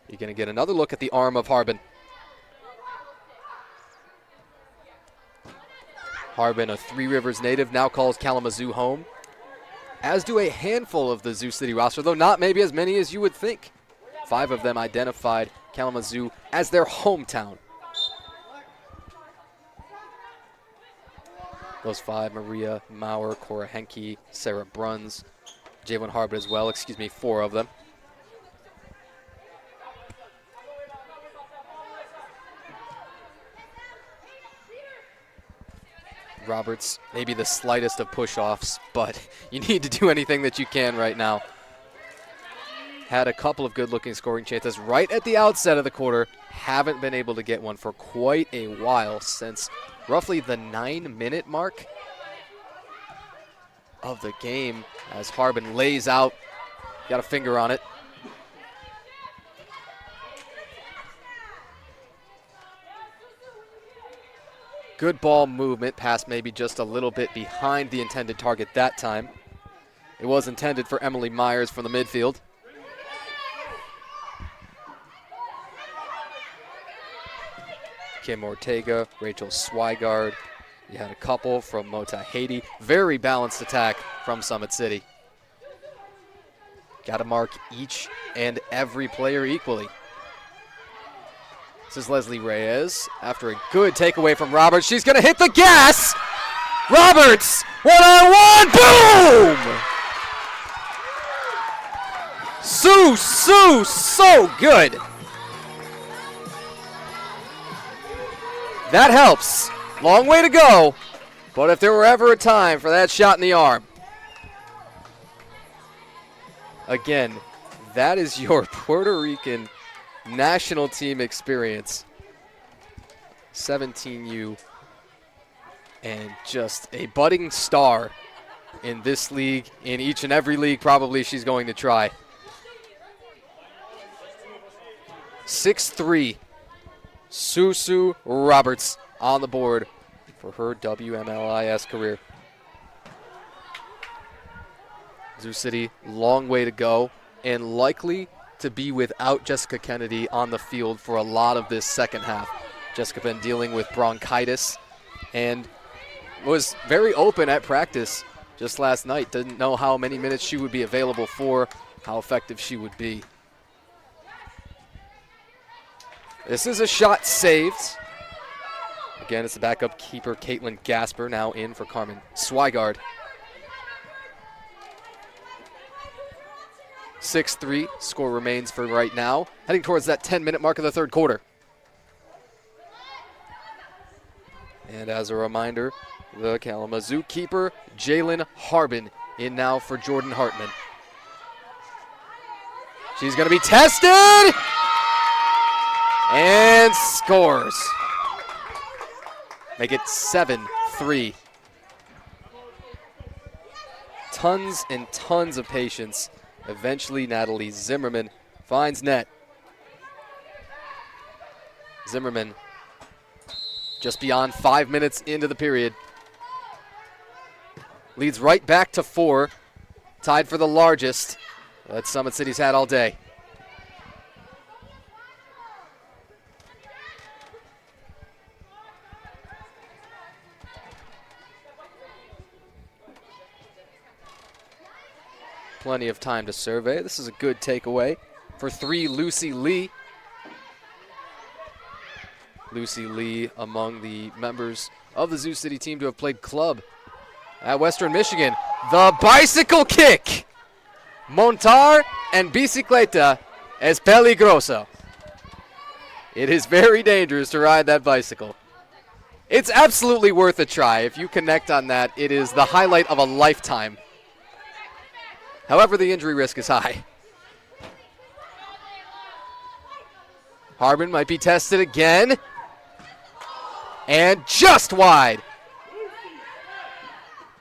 You're going to get another look at the arm of Harbin. Harbin, a Three Rivers native, now calls Kalamazoo home. as do a handful of the Zoo City roster, though not maybe as many as you would think. 5 of them identified Kalamazoo as their hometown. Those 5, Maria Maurer, Cora Henke, Sarah Bruns, Jalen Harbin as well, 4 of them. Roberts, maybe the slightest of push-offs, but you need to do anything that you can right now. Had a couple of good-looking scoring chances right at the outset of the quarter. Haven't been able to get one for quite a while, since roughly the 9-minute mark of the game, as Harbin lays out. Got a finger on it. Good ball movement, pass maybe just a little bit behind the intended target that time. It was intended for Emily Myers from the midfield. Kim Ortega, Rachel Swigard. You had a couple from Mota Haiti. Very balanced attack from Summit City. Got to mark each and every player equally. This is Leslie Reyes after a good takeaway from Roberts. She's going to hit the gas. Roberts, one-on-one, boom! So good. That helps. Long way to go, but if there were ever a time for that shot in the arm, again, that is your Puerto Rican national team experience. 17U and just a budding star in this league, in each and every league probably she's going to try. 6'3", Susu Roberts on the board for her WMLIS career. Zoo City, long way to go, and likely to be without Jessica Kennedy on the field for a lot of this second half. Jessica been dealing with bronchitis and was very open at practice just last night. Didn't know how many minutes she would be available for, how effective she would be. This is a shot saved. Again, it's the backup keeper, Caitlin Gasper, now in for Carmen Swigard. 6-3, score remains for right now. Heading towards that 10-minute mark of the third quarter. And as a reminder, the Kalamazoo keeper, Jalen Harbin, in now for Jordan Hartman. She's going to be tested! And scores. Make it 7-3. Tons and tons of patience. Eventually, Natalie Zimmerman finds net. Zimmerman just beyond 5 minutes into the period. Leads right back to 4. Tied for the largest that Summit City's had all day. Plenty of time to survey. This is a good takeaway for 3, Lucy Lee. Lucy Lee among the members of the Zoo City team to have played club at Western Michigan. The bicycle kick. Montar en bicicleta es peligroso. It is very dangerous to ride that bicycle. It's absolutely worth a try. If you connect on that, it is the highlight of a lifetime. However, the injury risk is high. Harbin might be tested again. And just wide.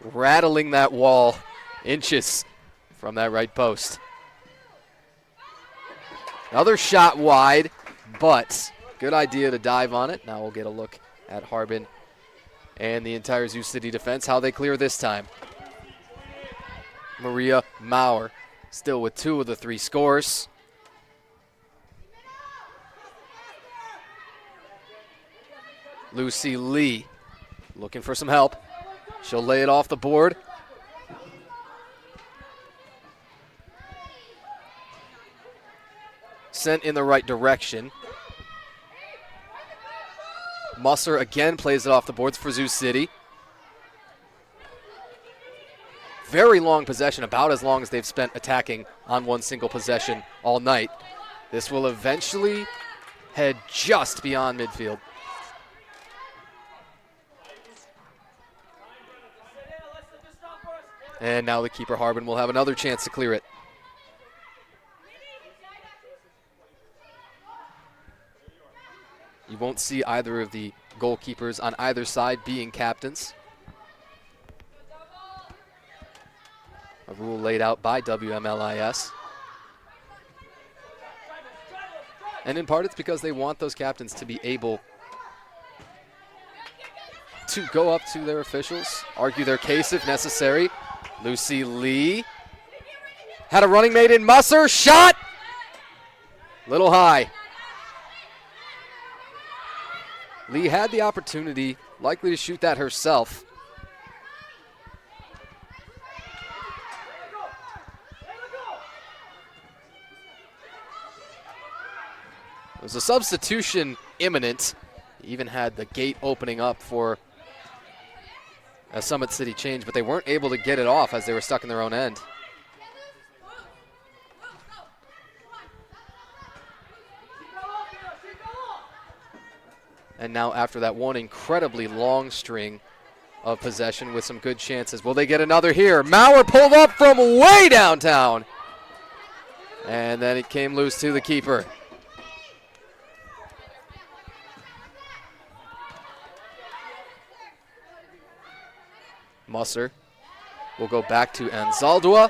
Rattling that wall inches from that right post. Another shot wide, but good idea to dive on it. Now we'll get a look at Harbin and the entire Zoo City defense, how they clear this time. Maria Maurer still with 2 of the 3 scores. Lucy Lee looking for some help. She'll lay it off the board. sent in the right direction. Musser again plays it off the boards for Sioux City. Very long possession, about as long as they've spent attacking on one single possession all night. This will eventually head just beyond midfield. And now the keeper, Harbin, will have another chance to clear it. You won't see either of the goalkeepers on either side being captains. A rule laid out by WMLIS. And in part it's because they want those captains to be able to go up to their officials, argue their case if necessary. Lucy Lee had a running mate in Musser, shot! Little high. Lee had the opportunity, likely to shoot that herself. There was a substitution imminent. Even had the gate opening up for a Summit City change, but they weren't able to get it off as they were stuck in their own end. And now after that one incredibly long string of possession with some good chances, will they get another here? Maurer pulled up from way downtown. And then it came loose to the keeper. Musser will go back to Anzaldua.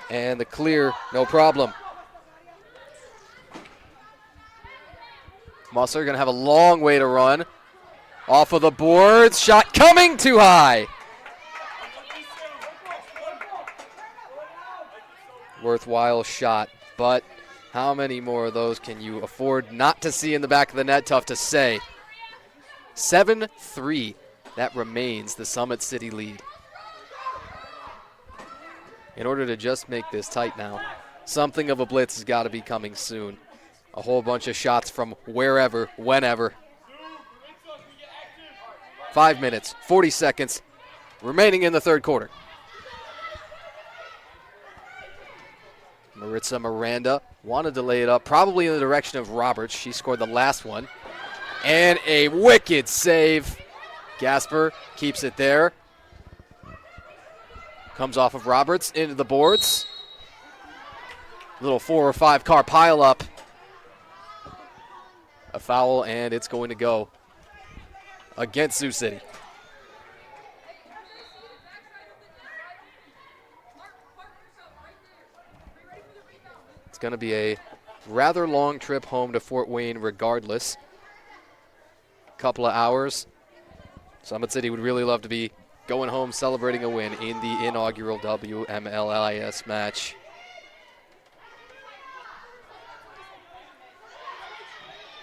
And the clear, no problem. Musser going to have a long way to run. Off of the boards, shot coming too high. Worthwhile shot, but how many more of those can you afford not to see in the back of the net? Tough to say. 7-3. That remains the Summit City lead. In order to just make this tight now, something of a blitz has got to be coming soon. A whole bunch of shots from wherever, whenever. 5 minutes, 40 seconds remaining in the third quarter. Maritza Miranda wanted to lay it up, probably in the direction of Roberts. She scored the last one. And a wicked save. Gasper keeps it there. Comes off of Roberts into the boards. Little 4 or 5 car pileup. A foul, and it's going to go against Sioux City. It's going to be a rather long trip home to Fort Wayne regardless. Couple of hours. Summit City would really love to be going home celebrating a win in the inaugural WMLIS match.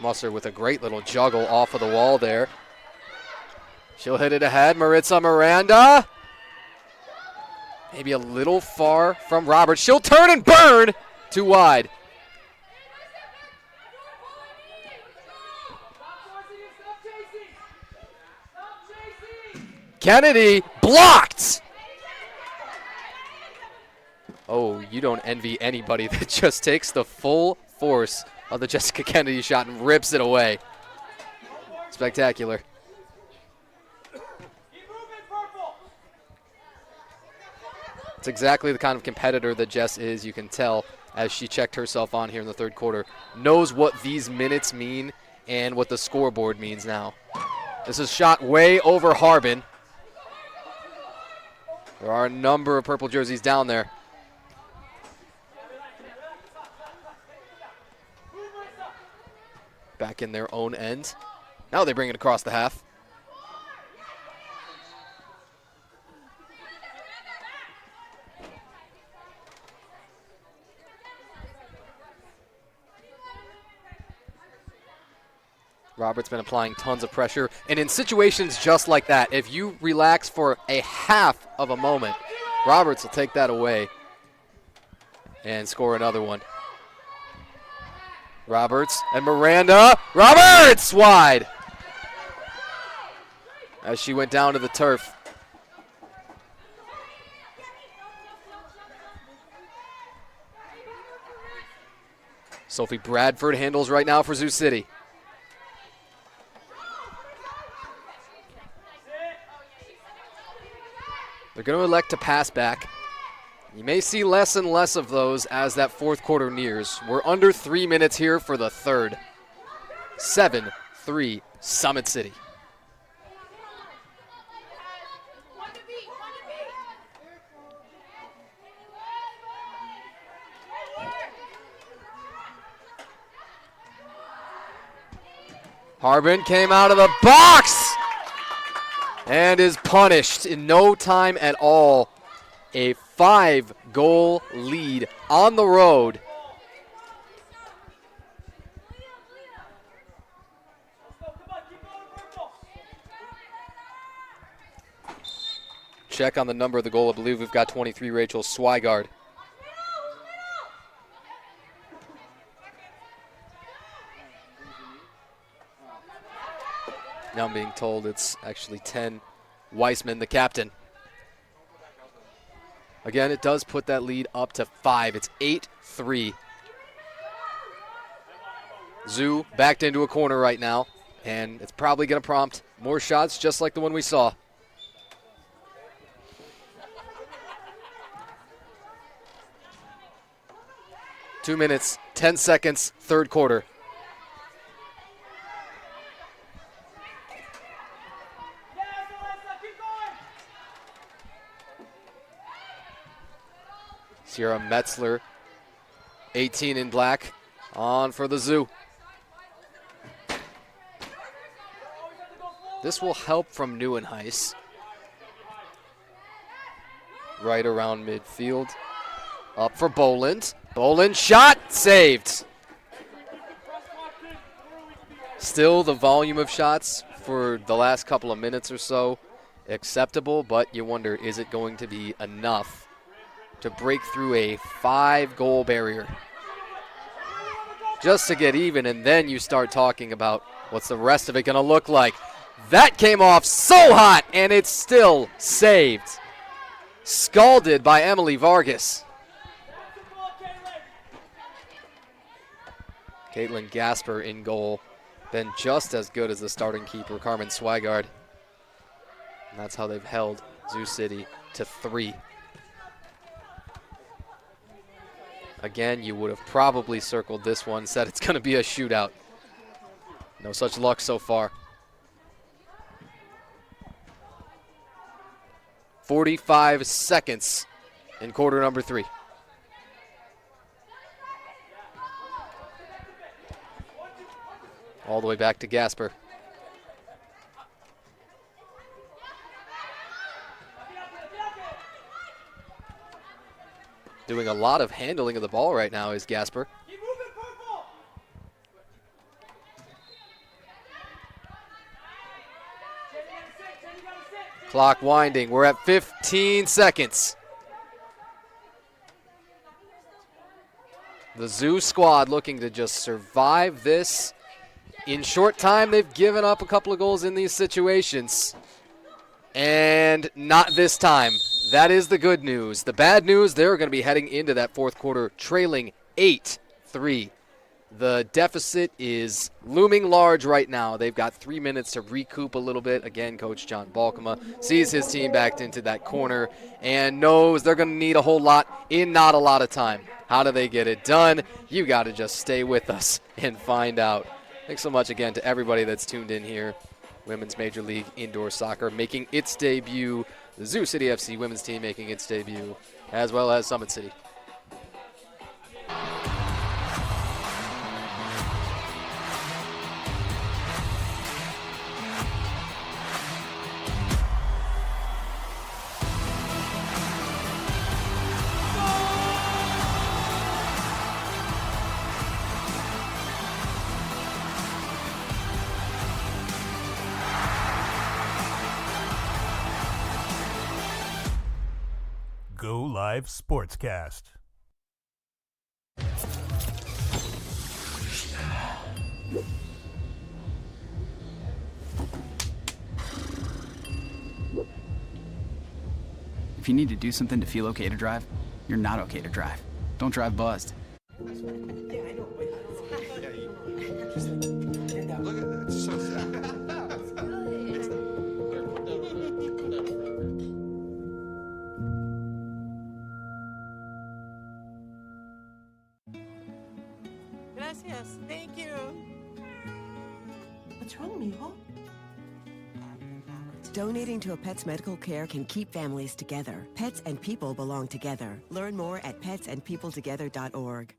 Musser with a great little juggle off of the wall there. She'll hit it ahead. Maritza Miranda. Maybe a little far from Roberts. She'll turn and burn. Too wide. Kennedy blocked. Oh, you don't envy anybody that just takes the full force of the Jessica Kennedy shot and rips it away. Spectacular. It's exactly the kind of competitor that Jess is. You can tell as she checked herself on here in the third quarter. Knows what these minutes mean and what the scoreboard means now. This is shot way over Harbin. There are a number of purple jerseys down there. Back in their own end. Now they bring it across the half. Robert's been applying tons of pressure. And in situations just like that, if you relax for a half of a moment, Roberts will take that away and score another one. Roberts and Miranda. Roberts wide as she went down to the turf. Sophie Bradford handles right now for Sioux City. They're going to elect to pass back. You may see less and less of those as that fourth quarter nears. We're under 3 minutes here for the third. 7-3 Summit City. Harbin came out of the box and is punished in no time at all. A 5-goal lead on the road. Check on the number of the goal. I believe we've got 23, Rachel Swigard. Now I'm being told it's actually 10. Weissman, the captain. Again, it does put that lead up to 5. It's 8-3. Zoo backed into a corner right now, and it's probably going to prompt more shots just like the one we saw. Two minutes, 10 seconds, third quarter. Sierra Metzler, 18 in black, on for the Zoo. This will help from Neuenhuis. Right around midfield. Up for Boland. Boland shot, saved. Still the volume of shots for the last couple of minutes or so acceptable, but you wonder, is it going to be enough to break through a 5-goal barrier just to get even, and then you start talking about what's the rest of it going to look like. That came off so hot, and it's still saved. Scalded by Emily Vargas. Caitlin Gasper in goal. Been just as good as the starting keeper, Carmen Swigard. And that's how they've held Sioux City to 3. Again, you would have probably circled this one, said it's going to be a shootout. No such luck so far. 45 seconds in quarter number 3. All the way back to Gasper. Doing a lot of handling of the ball right now is Gasper. Clock winding. We're at 15 seconds. The Zoo squad looking to just survive this. In short time, they've given up a couple of goals in these situations. And not this time. That is the good news. The bad news, they're going to be heading into that fourth quarter trailing 8-3. The deficit is looming large right now. They've got 3 minutes to recoup a little bit. Again, Coach John Balkema sees his team backed into that corner and knows they're going to need a whole lot in not a lot of time. How do they get it done? You got to just stay with us and find out. Thanks so much again to everybody that's tuned in here. Women's Major League Indoor Soccer making its debut. The Sioux City FC women's team making its debut, as well as Summit City. Go Live Sportscast. If you need to do something to feel okay to drive, you're not okay to drive. Don't drive buzzed. Gracias. Thank you. What's wrong, mijo? Donating to a pet's medical care can keep families together. Pets and people belong together. Learn more at petsandpeopletogether.org.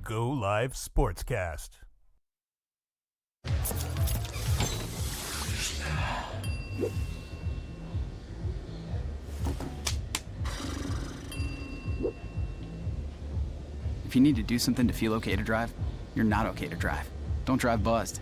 Go Live Sportscast. If you need to do something to feel okay to drive, you're not okay to drive. Don't drive buzzed.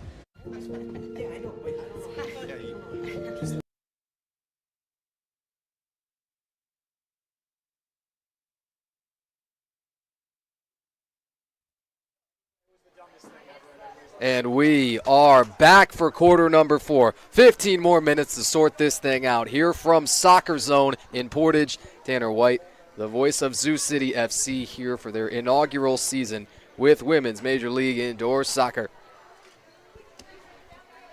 And we are back for quarter number 4. 15 more minutes to sort this thing out. Here from Soccer Zone in Portage, Tanner White, the voice of Zoo City FC, here for their inaugural season with Women's Major League Indoor Soccer.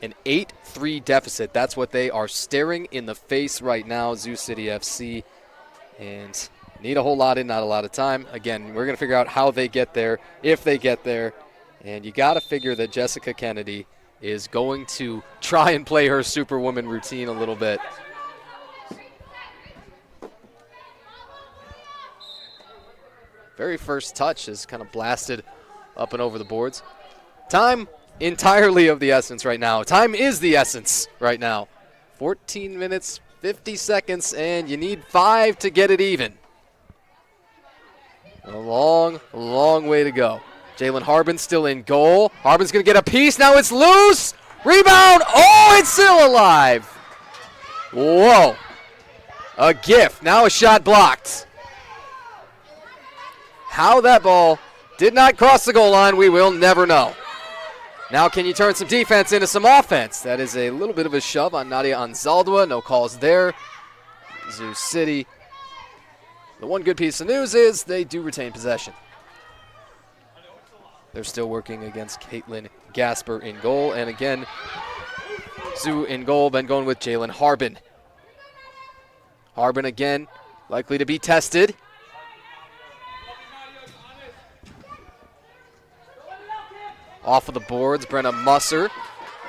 An 8-3 deficit. That's what they are staring in the face right now, Zoo City FC. And need a whole lot in, not a lot of time. Again, we're going to figure out how they get there, if they get there. And you got to figure that Jessica Kennedy is going to try and play her Superwoman routine a little bit. Very first touch is kind of blasted up and over the boards. Time entirely of the essence right now. Time is the essence right now. 14 minutes, 50 seconds, and you need 5 to get it even. A long, long way to go. Jalen Harbin still in goal. Harbin's going to get a piece. Now it's loose. Rebound. Oh, it's still alive. Whoa. A gift. Now a shot blocked. How that ball did not cross the goal line, we will never know. Now can you turn some defense into some offense? That is a little bit of a shove on Nadia Anzaldua. No calls there. Zoo City. The one good piece of news is they do retain possession. They're still working against Caitlin Gasper in goal. And again, Zoo in goal, been going with Jalen Harbin. Harbin again, likely to be tested. Off of the boards, Brenna Musser.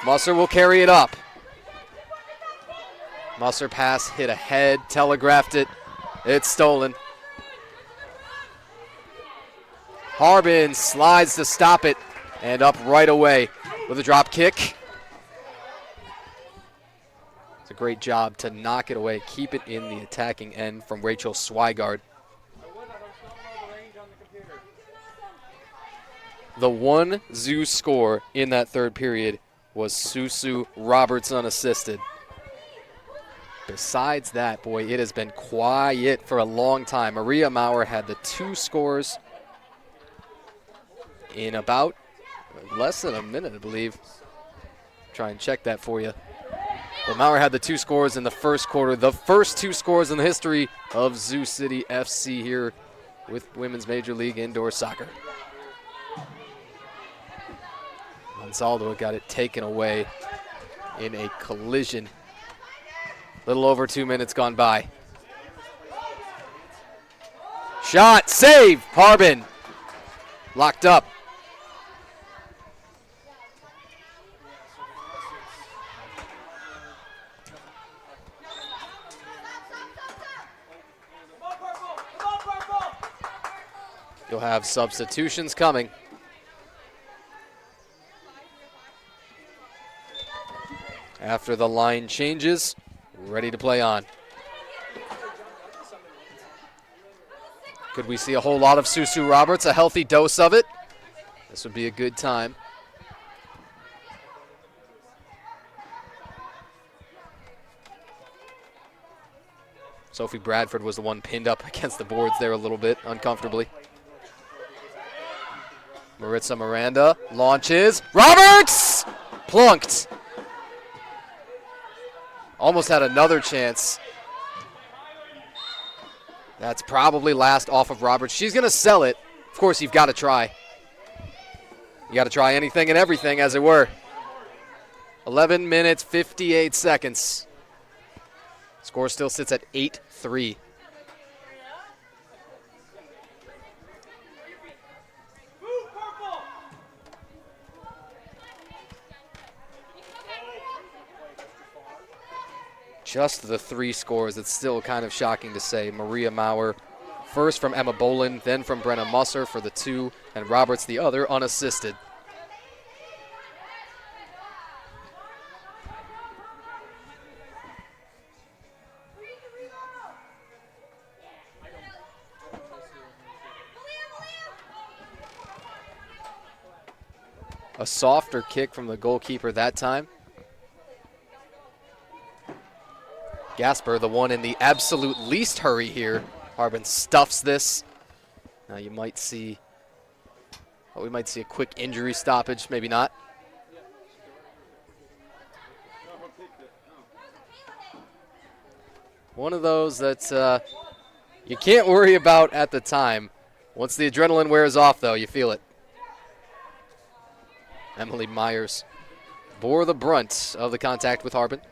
Musser will carry it up. Musser pass hit ahead, telegraphed it. It's stolen. Harbin slides to stop it, and up right away with a drop kick. It's a great job to knock it away, keep it in the attacking end from Rachel Swigard. The one Zoo score in that third period was Susu Roberts unassisted. Besides that, boy, it has been quiet for a long time. Maria Maurer had the 2 scores in about less than a minute, I believe. Try and check that for you. Well, Maurer had the 2 scores in the first quarter. The first 2 scores in the history of Zoo City FC here with Women's Major League Indoor Soccer. Anzaldua got it taken away in a collision. Little over 2 minutes gone by. Shot, save, Harbin. Locked up. You'll have substitutions coming. After the line changes, ready to play on. Could we see a whole lot of Susu Roberts, a healthy dose of it? This would be a good time. Sophie Bradford was the one pinned up against the boards there a little bit uncomfortably. Maritza Miranda launches. Roberts! Plunked. Almost had another chance. That's probably last off of Roberts. She's going to sell it. Of course, you've got to try. You got to try anything and everything, as it were. 11 minutes, 58 seconds. Score still sits at 8-3. Just the 3 scores. It's still kind of shocking to say. Maria Maurer first from Emma Bolin, then from Brenna Musser for the 2, and Roberts the other, unassisted. A softer kick from the goalkeeper that time. Gasper, the one in the absolute least hurry here. Harbin stuffs this. Now you might see, we might see a quick injury stoppage, maybe not. One of those that you can't worry about at the time. Once the adrenaline wears off, though, you feel it. Emily Myers bore the brunt of the contact with Harbin.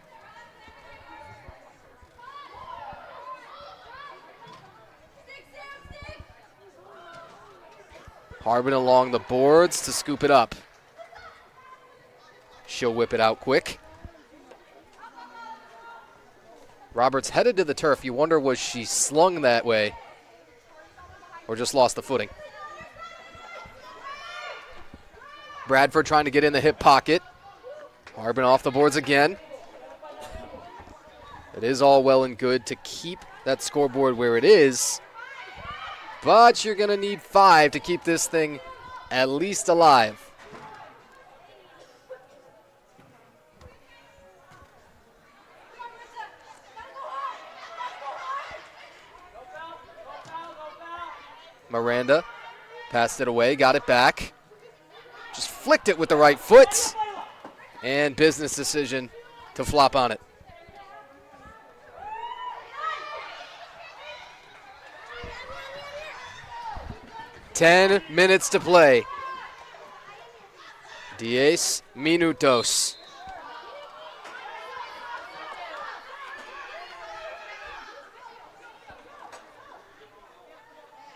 Harbin along the boards to scoop it up. She'll whip it out quick. Roberts headed to the turf. You wonder, was she slung that way or just lost the footing? Bradford trying to get in the hip pocket. Harbin off the boards again. It is all well and good to keep that scoreboard where it is, but you're going to need 5 to keep this thing at least alive. Miranda passed it away, got it back. Just flicked it with the right foot. And business decision to flop on it. Ten minutes to play. 10 minutos.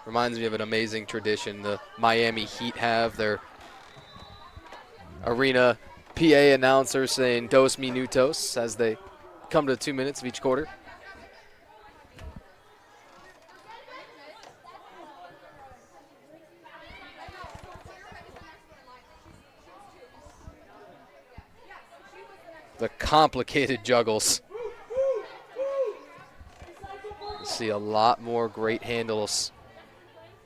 Reminds me of an amazing tradition the Miami Heat have. Their arena PA announcer saying dos minutos as they come to 2 minutes of each quarter. The complicated juggles. You see a lot more great handles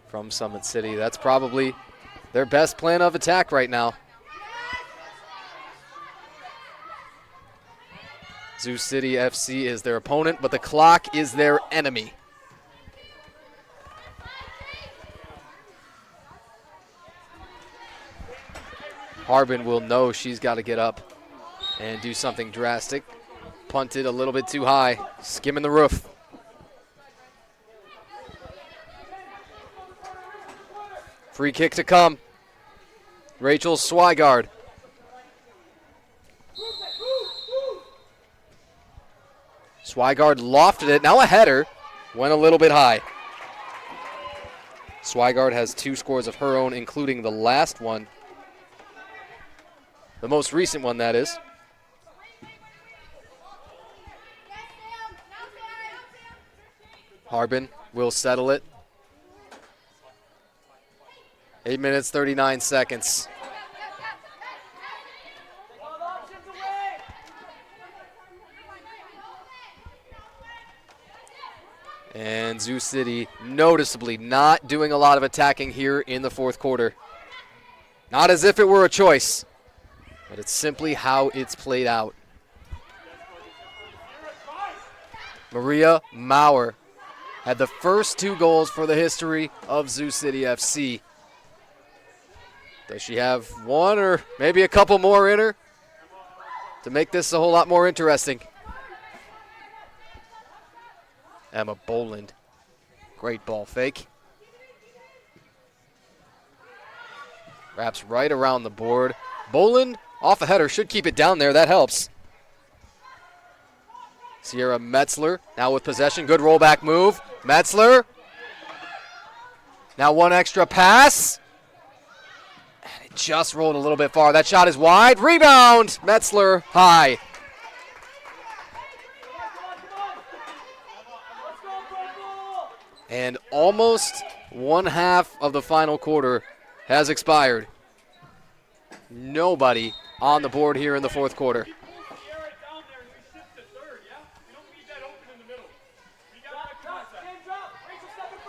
from Summit City. That's probably their best plan of attack right now. Zoo City FC is their opponent, but the clock is their enemy. Harbin will know she's got to get up and do something drastic. Punted a little bit too high, skimming the roof. Free kick to come. Rachel Swigard. Swigard lofted it. Now a header. Went a little bit high. Swigard has 2 scores of her own, including the last one. The most recent one, that is. Harbin will settle it. 8 minutes, 39 seconds. And Zoo City noticeably not doing a lot of attacking here in the fourth quarter. Not as if it were a choice, but it's simply how it's played out. Maria Maurer had the first 2 goals for the history of Zoo City FC. Does she have one or maybe a couple more in her to make this a whole lot more interesting? Emma Boland, great ball fake. Wraps right around the board. Boland off a header, should keep it down there, that helps. Sierra Metzler now with possession, good rollback move. Metzler, now one extra pass. And it just rolled a little bit far. That shot is wide, rebound, Metzler high. And almost 1/2 of the final quarter has expired. Nobody on the board here in the fourth quarter.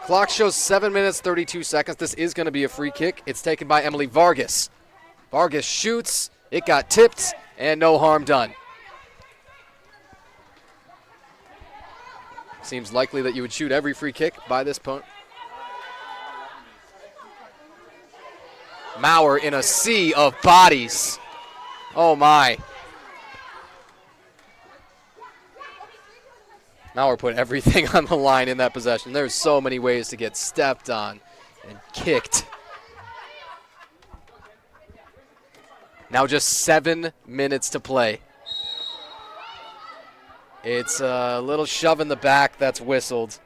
Clock shows 7 minutes, 32 seconds. This is going to be a free kick. It's taken by Emily Vargas. Vargas shoots. It got tipped, and no harm done. Seems likely that you would shoot every free kick by this point. Maurer in a sea of bodies. Oh, my. Maurer put everything on the line in that possession. There's so many ways to get stepped on and kicked. Now just 7 minutes to play. It's a little shove in the back that's whistled.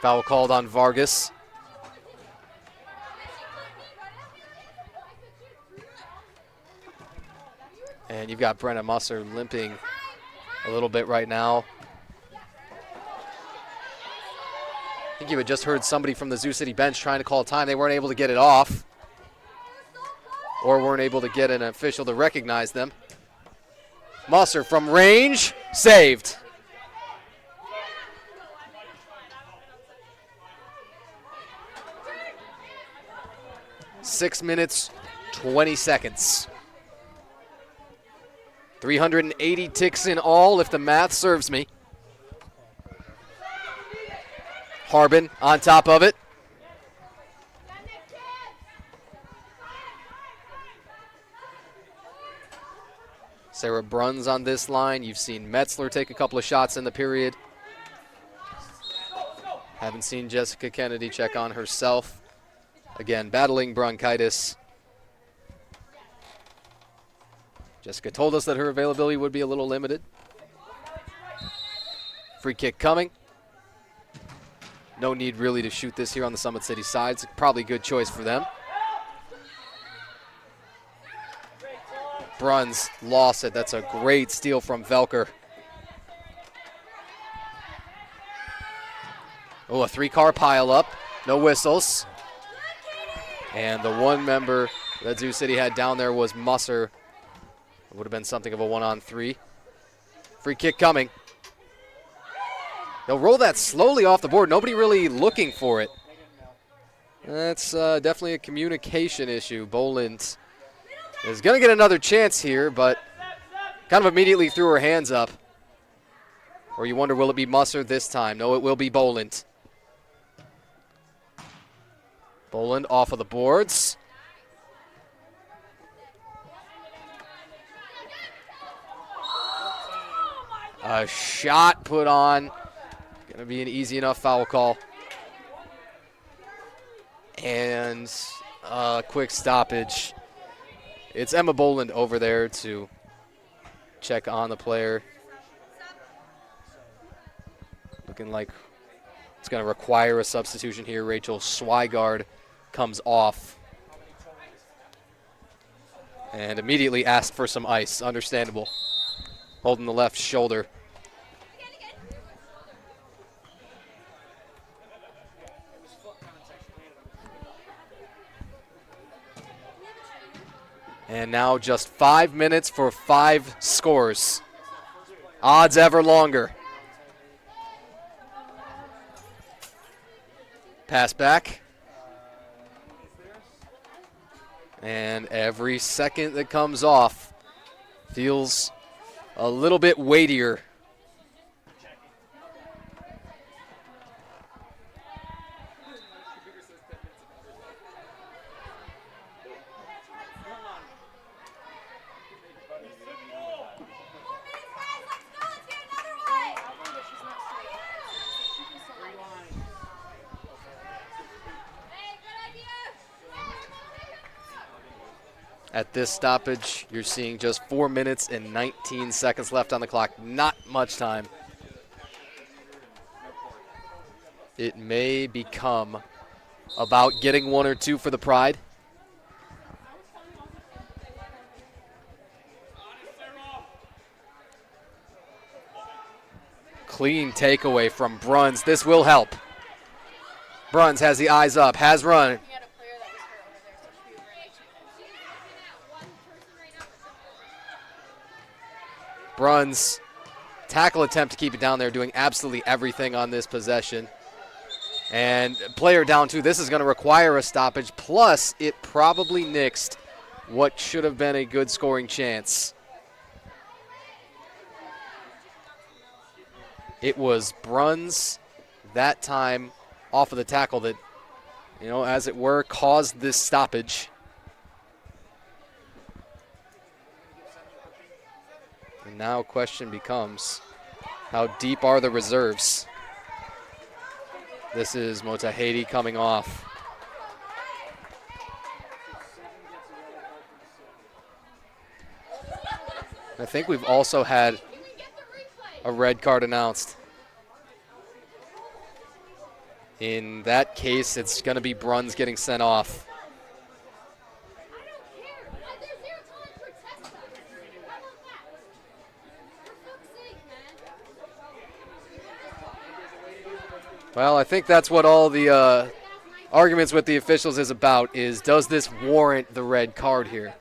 Foul called on Vargas. And you've got Brenna Musser limping a little bit right now. I think you had just heard somebody from the Zoo City bench trying to call time. They weren't able to get it off, or weren't able to get an official to recognize them. Musser from range, saved. Six minutes, 20 seconds. 380 ticks in all, if the math serves me. Harbin on top of it. Sarah Bruns on this line. You've seen Metzler take a couple of shots in the period. Haven't seen Jessica Kennedy check on herself. Again, battling bronchitis. Jessica told us that her availability would be a little limited. Free kick coming. No need really to shoot this here on the Summit City side. It's probably a good choice for them. Bruns lost it. That's a great steal from Velker. Oh, a 3-car pile up. No whistles. And the one member that Zoo City had down there was Musser. It would have been something of a 1-on-3. Free kick coming. They'll roll that slowly off the board. Nobody really looking for it. That's definitely a communication issue. Boland is going to get another chance here, but kind of immediately threw her hands up. Or you wonder, will it be Musser this time? No, it will be Boland. Boland off of the boards. A shot put on. Going to be an easy enough foul call. And a quick stoppage. It's Emma Boland over there to check on the player. Looking like it's going to require a substitution here. Rachel Swigard comes off. And immediately asked for some ice. Understandable. Holding the left shoulder. And now just 5 minutes for 5 scores. Odds ever longer. Pass back. And every second that comes off feels a little bit weightier. At this stoppage, you're seeing just 4 minutes and 19 seconds left on the clock. Not much time. It may become about getting 1 or 2 for the Pride. Clean takeaway from Bruns. This will help. Bruns has the eyes up, has run. Bruns, tackle attempt to keep it down there, doing absolutely everything on this possession. And player down 2. This is going to require a stoppage, plus it probably nixed what should have been a good scoring chance. It was Bruns that time off of the tackle that, as it were, caused this stoppage. And now question becomes, how deep are the reserves? This is Motahedi coming off. I think we've also had a red card announced. In that case, it's going to be Bruns getting sent off. Well, I think that's what all the arguments with the officials is about, is does this warrant the red card here?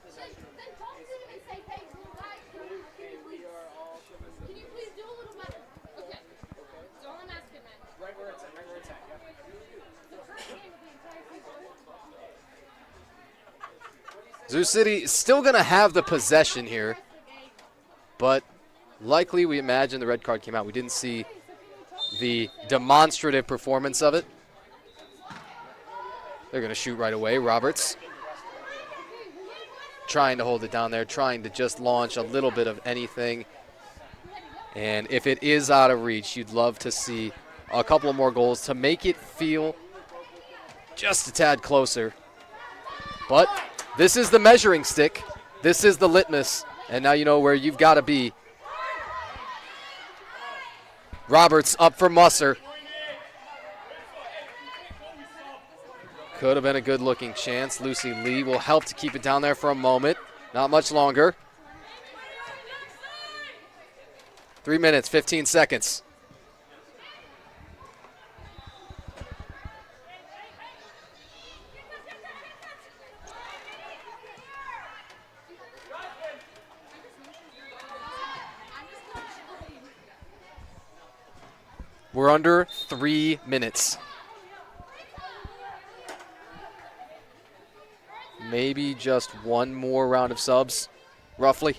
Zoo City is still going to have the possession here, but likely we imagine the red card came out. We didn't see the demonstrative performance of it. They're going to shoot right away. Roberts trying to hold it down there, trying to just launch a little bit of anything. And if it is out of reach, you'd love to see a couple of more goals to make it feel just a tad closer. But this is the measuring stick. This is the litmus. And now you know where you've got to be. Roberts up for Musser. Could have been a good-looking chance. Lucy Lee will help to keep it down there for a moment. Not much longer. 3 minutes, 15 seconds. We're under 3 minutes. Maybe just one more round of subs, roughly.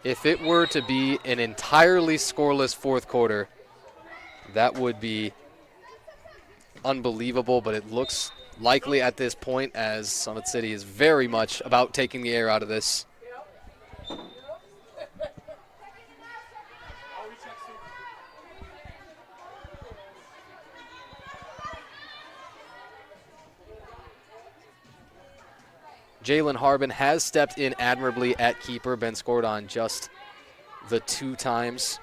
If it were to be an entirely scoreless fourth quarter, that would be unbelievable, but it looks likely at this point, as Summit City is very much about taking the air out of this. Jalen Harbin has stepped in admirably at keeper, been scored on just the 2 times,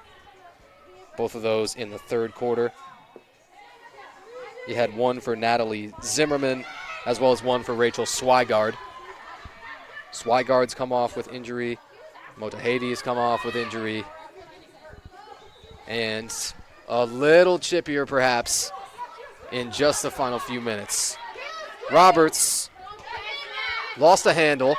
both of those in the third quarter. He had one for Natalie Zimmerman, as well as one for Rachel Swigard. Swigard's come off with injury. Motahedi's come off with injury. And a little chippier, perhaps, in just the final few minutes. Roberts Lost a handle.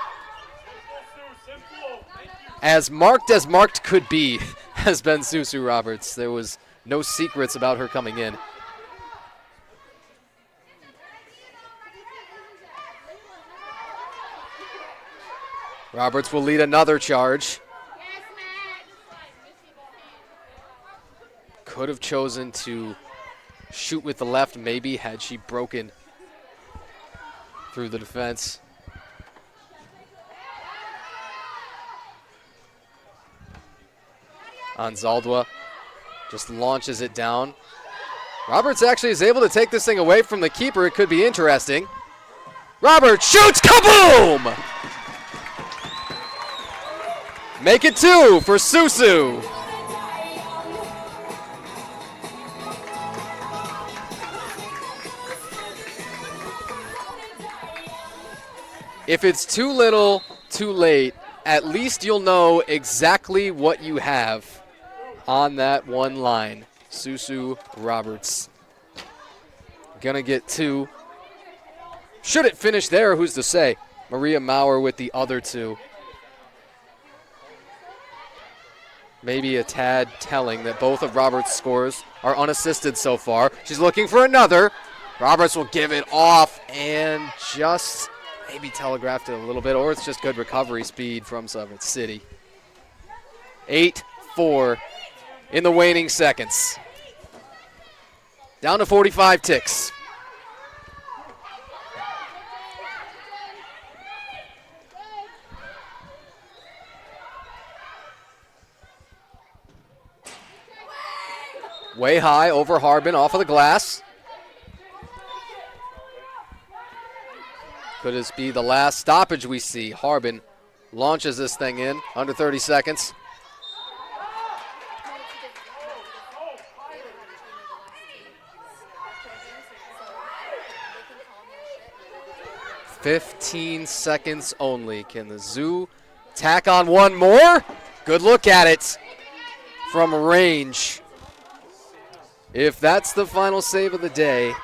As marked could be has been Susu Roberts. There was no secrets about her coming in. Roberts will lead another charge. Could have chosen to shoot with the left, maybe, had she broken through the defense. Anzaldua just launches it down. Roberts actually is able to take this thing away from the keeper. It could be interesting. Roberts shoots, kaboom! Make it 2 for Susu. If it's too little, too late, at least you'll know exactly what you have on that one line. Susu Roberts. Gonna get 2. Should it finish there? Who's to say? Maria Maurer with the other 2. Maybe a tad telling that both of Roberts' scores are unassisted so far. She's looking for another. Roberts will give it off and just maybe telegraphed it a little bit, or it's just good recovery speed from Summit City. 8-4 in the waning seconds. Down to 45 ticks. Way high over Harbin off of the glass. Could this be the last stoppage we see? Harbin launches this thing in under 30 seconds. "15 seconds only. Can the Zoo tack on one more?" Good look at it from range. If that's the final save of the day,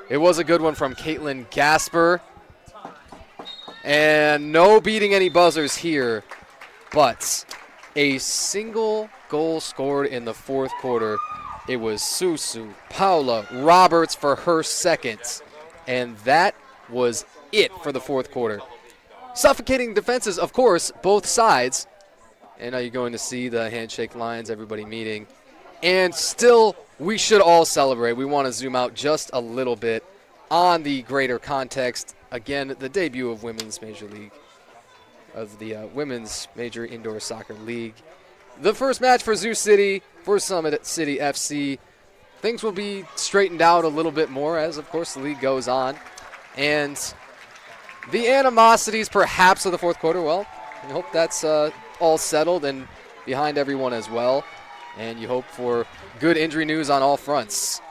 it was a good one from Caitlin Gasper. And no beating any buzzers here, but a single goal scored in the fourth quarter. It was Susu Paula Roberts for her second, and that was it for the fourth quarter. Suffocating defenses, of course, both sides. And now you're going to see the handshake lines, everybody meeting. And still, we should all celebrate. We want to zoom out just a little bit on the greater context. Again, the debut of Women's Major League, of the Women's Major Indoor Soccer League. The first match for Zoo City, for Summit City FC. Things will be straightened out a little bit more as, of course, the league goes on. And the animosities, perhaps, of the fourth quarter, well, I hope that's all settled and behind everyone as well. And you hope for good injury news on all fronts.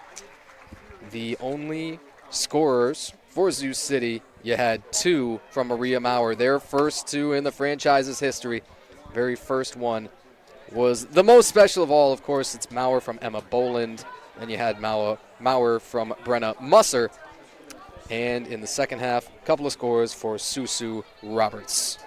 The only scorers for Zoo City, you had 2 from Maria Maurer. Their first 2 in the franchise's history. Very first one was the most special of all, of course. It's Maurer from Emma Boland. Then you had Maurer from Brenna Musser. And in the second half, a couple of scores for Susu Roberts.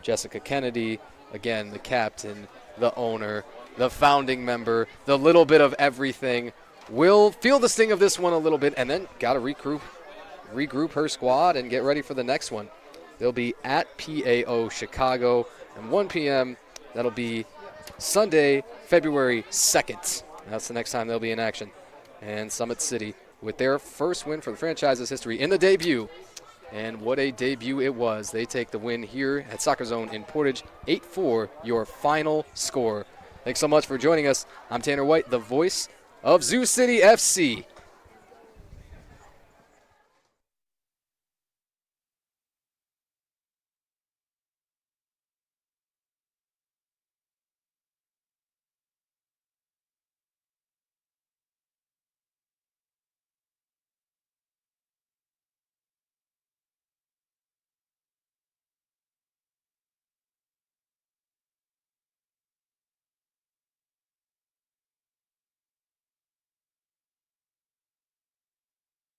Jessica Kennedy, again, the captain, the owner, the founding member, the little bit of everything, will feel the sting of this one a little bit and then got to regroup her squad and get ready for the next one. They'll be at PAO Chicago and 1 p.m. That'll be Sunday, February 2nd. That's the next time they'll be in action. And Summit City with their first win for the franchise's history in the debut. And what a debut it was. They take the win here at Soccer Zone in Portage, 8-4, your final score. Thanks so much for joining us. I'm Tanner White, the voice of Zoo City FC.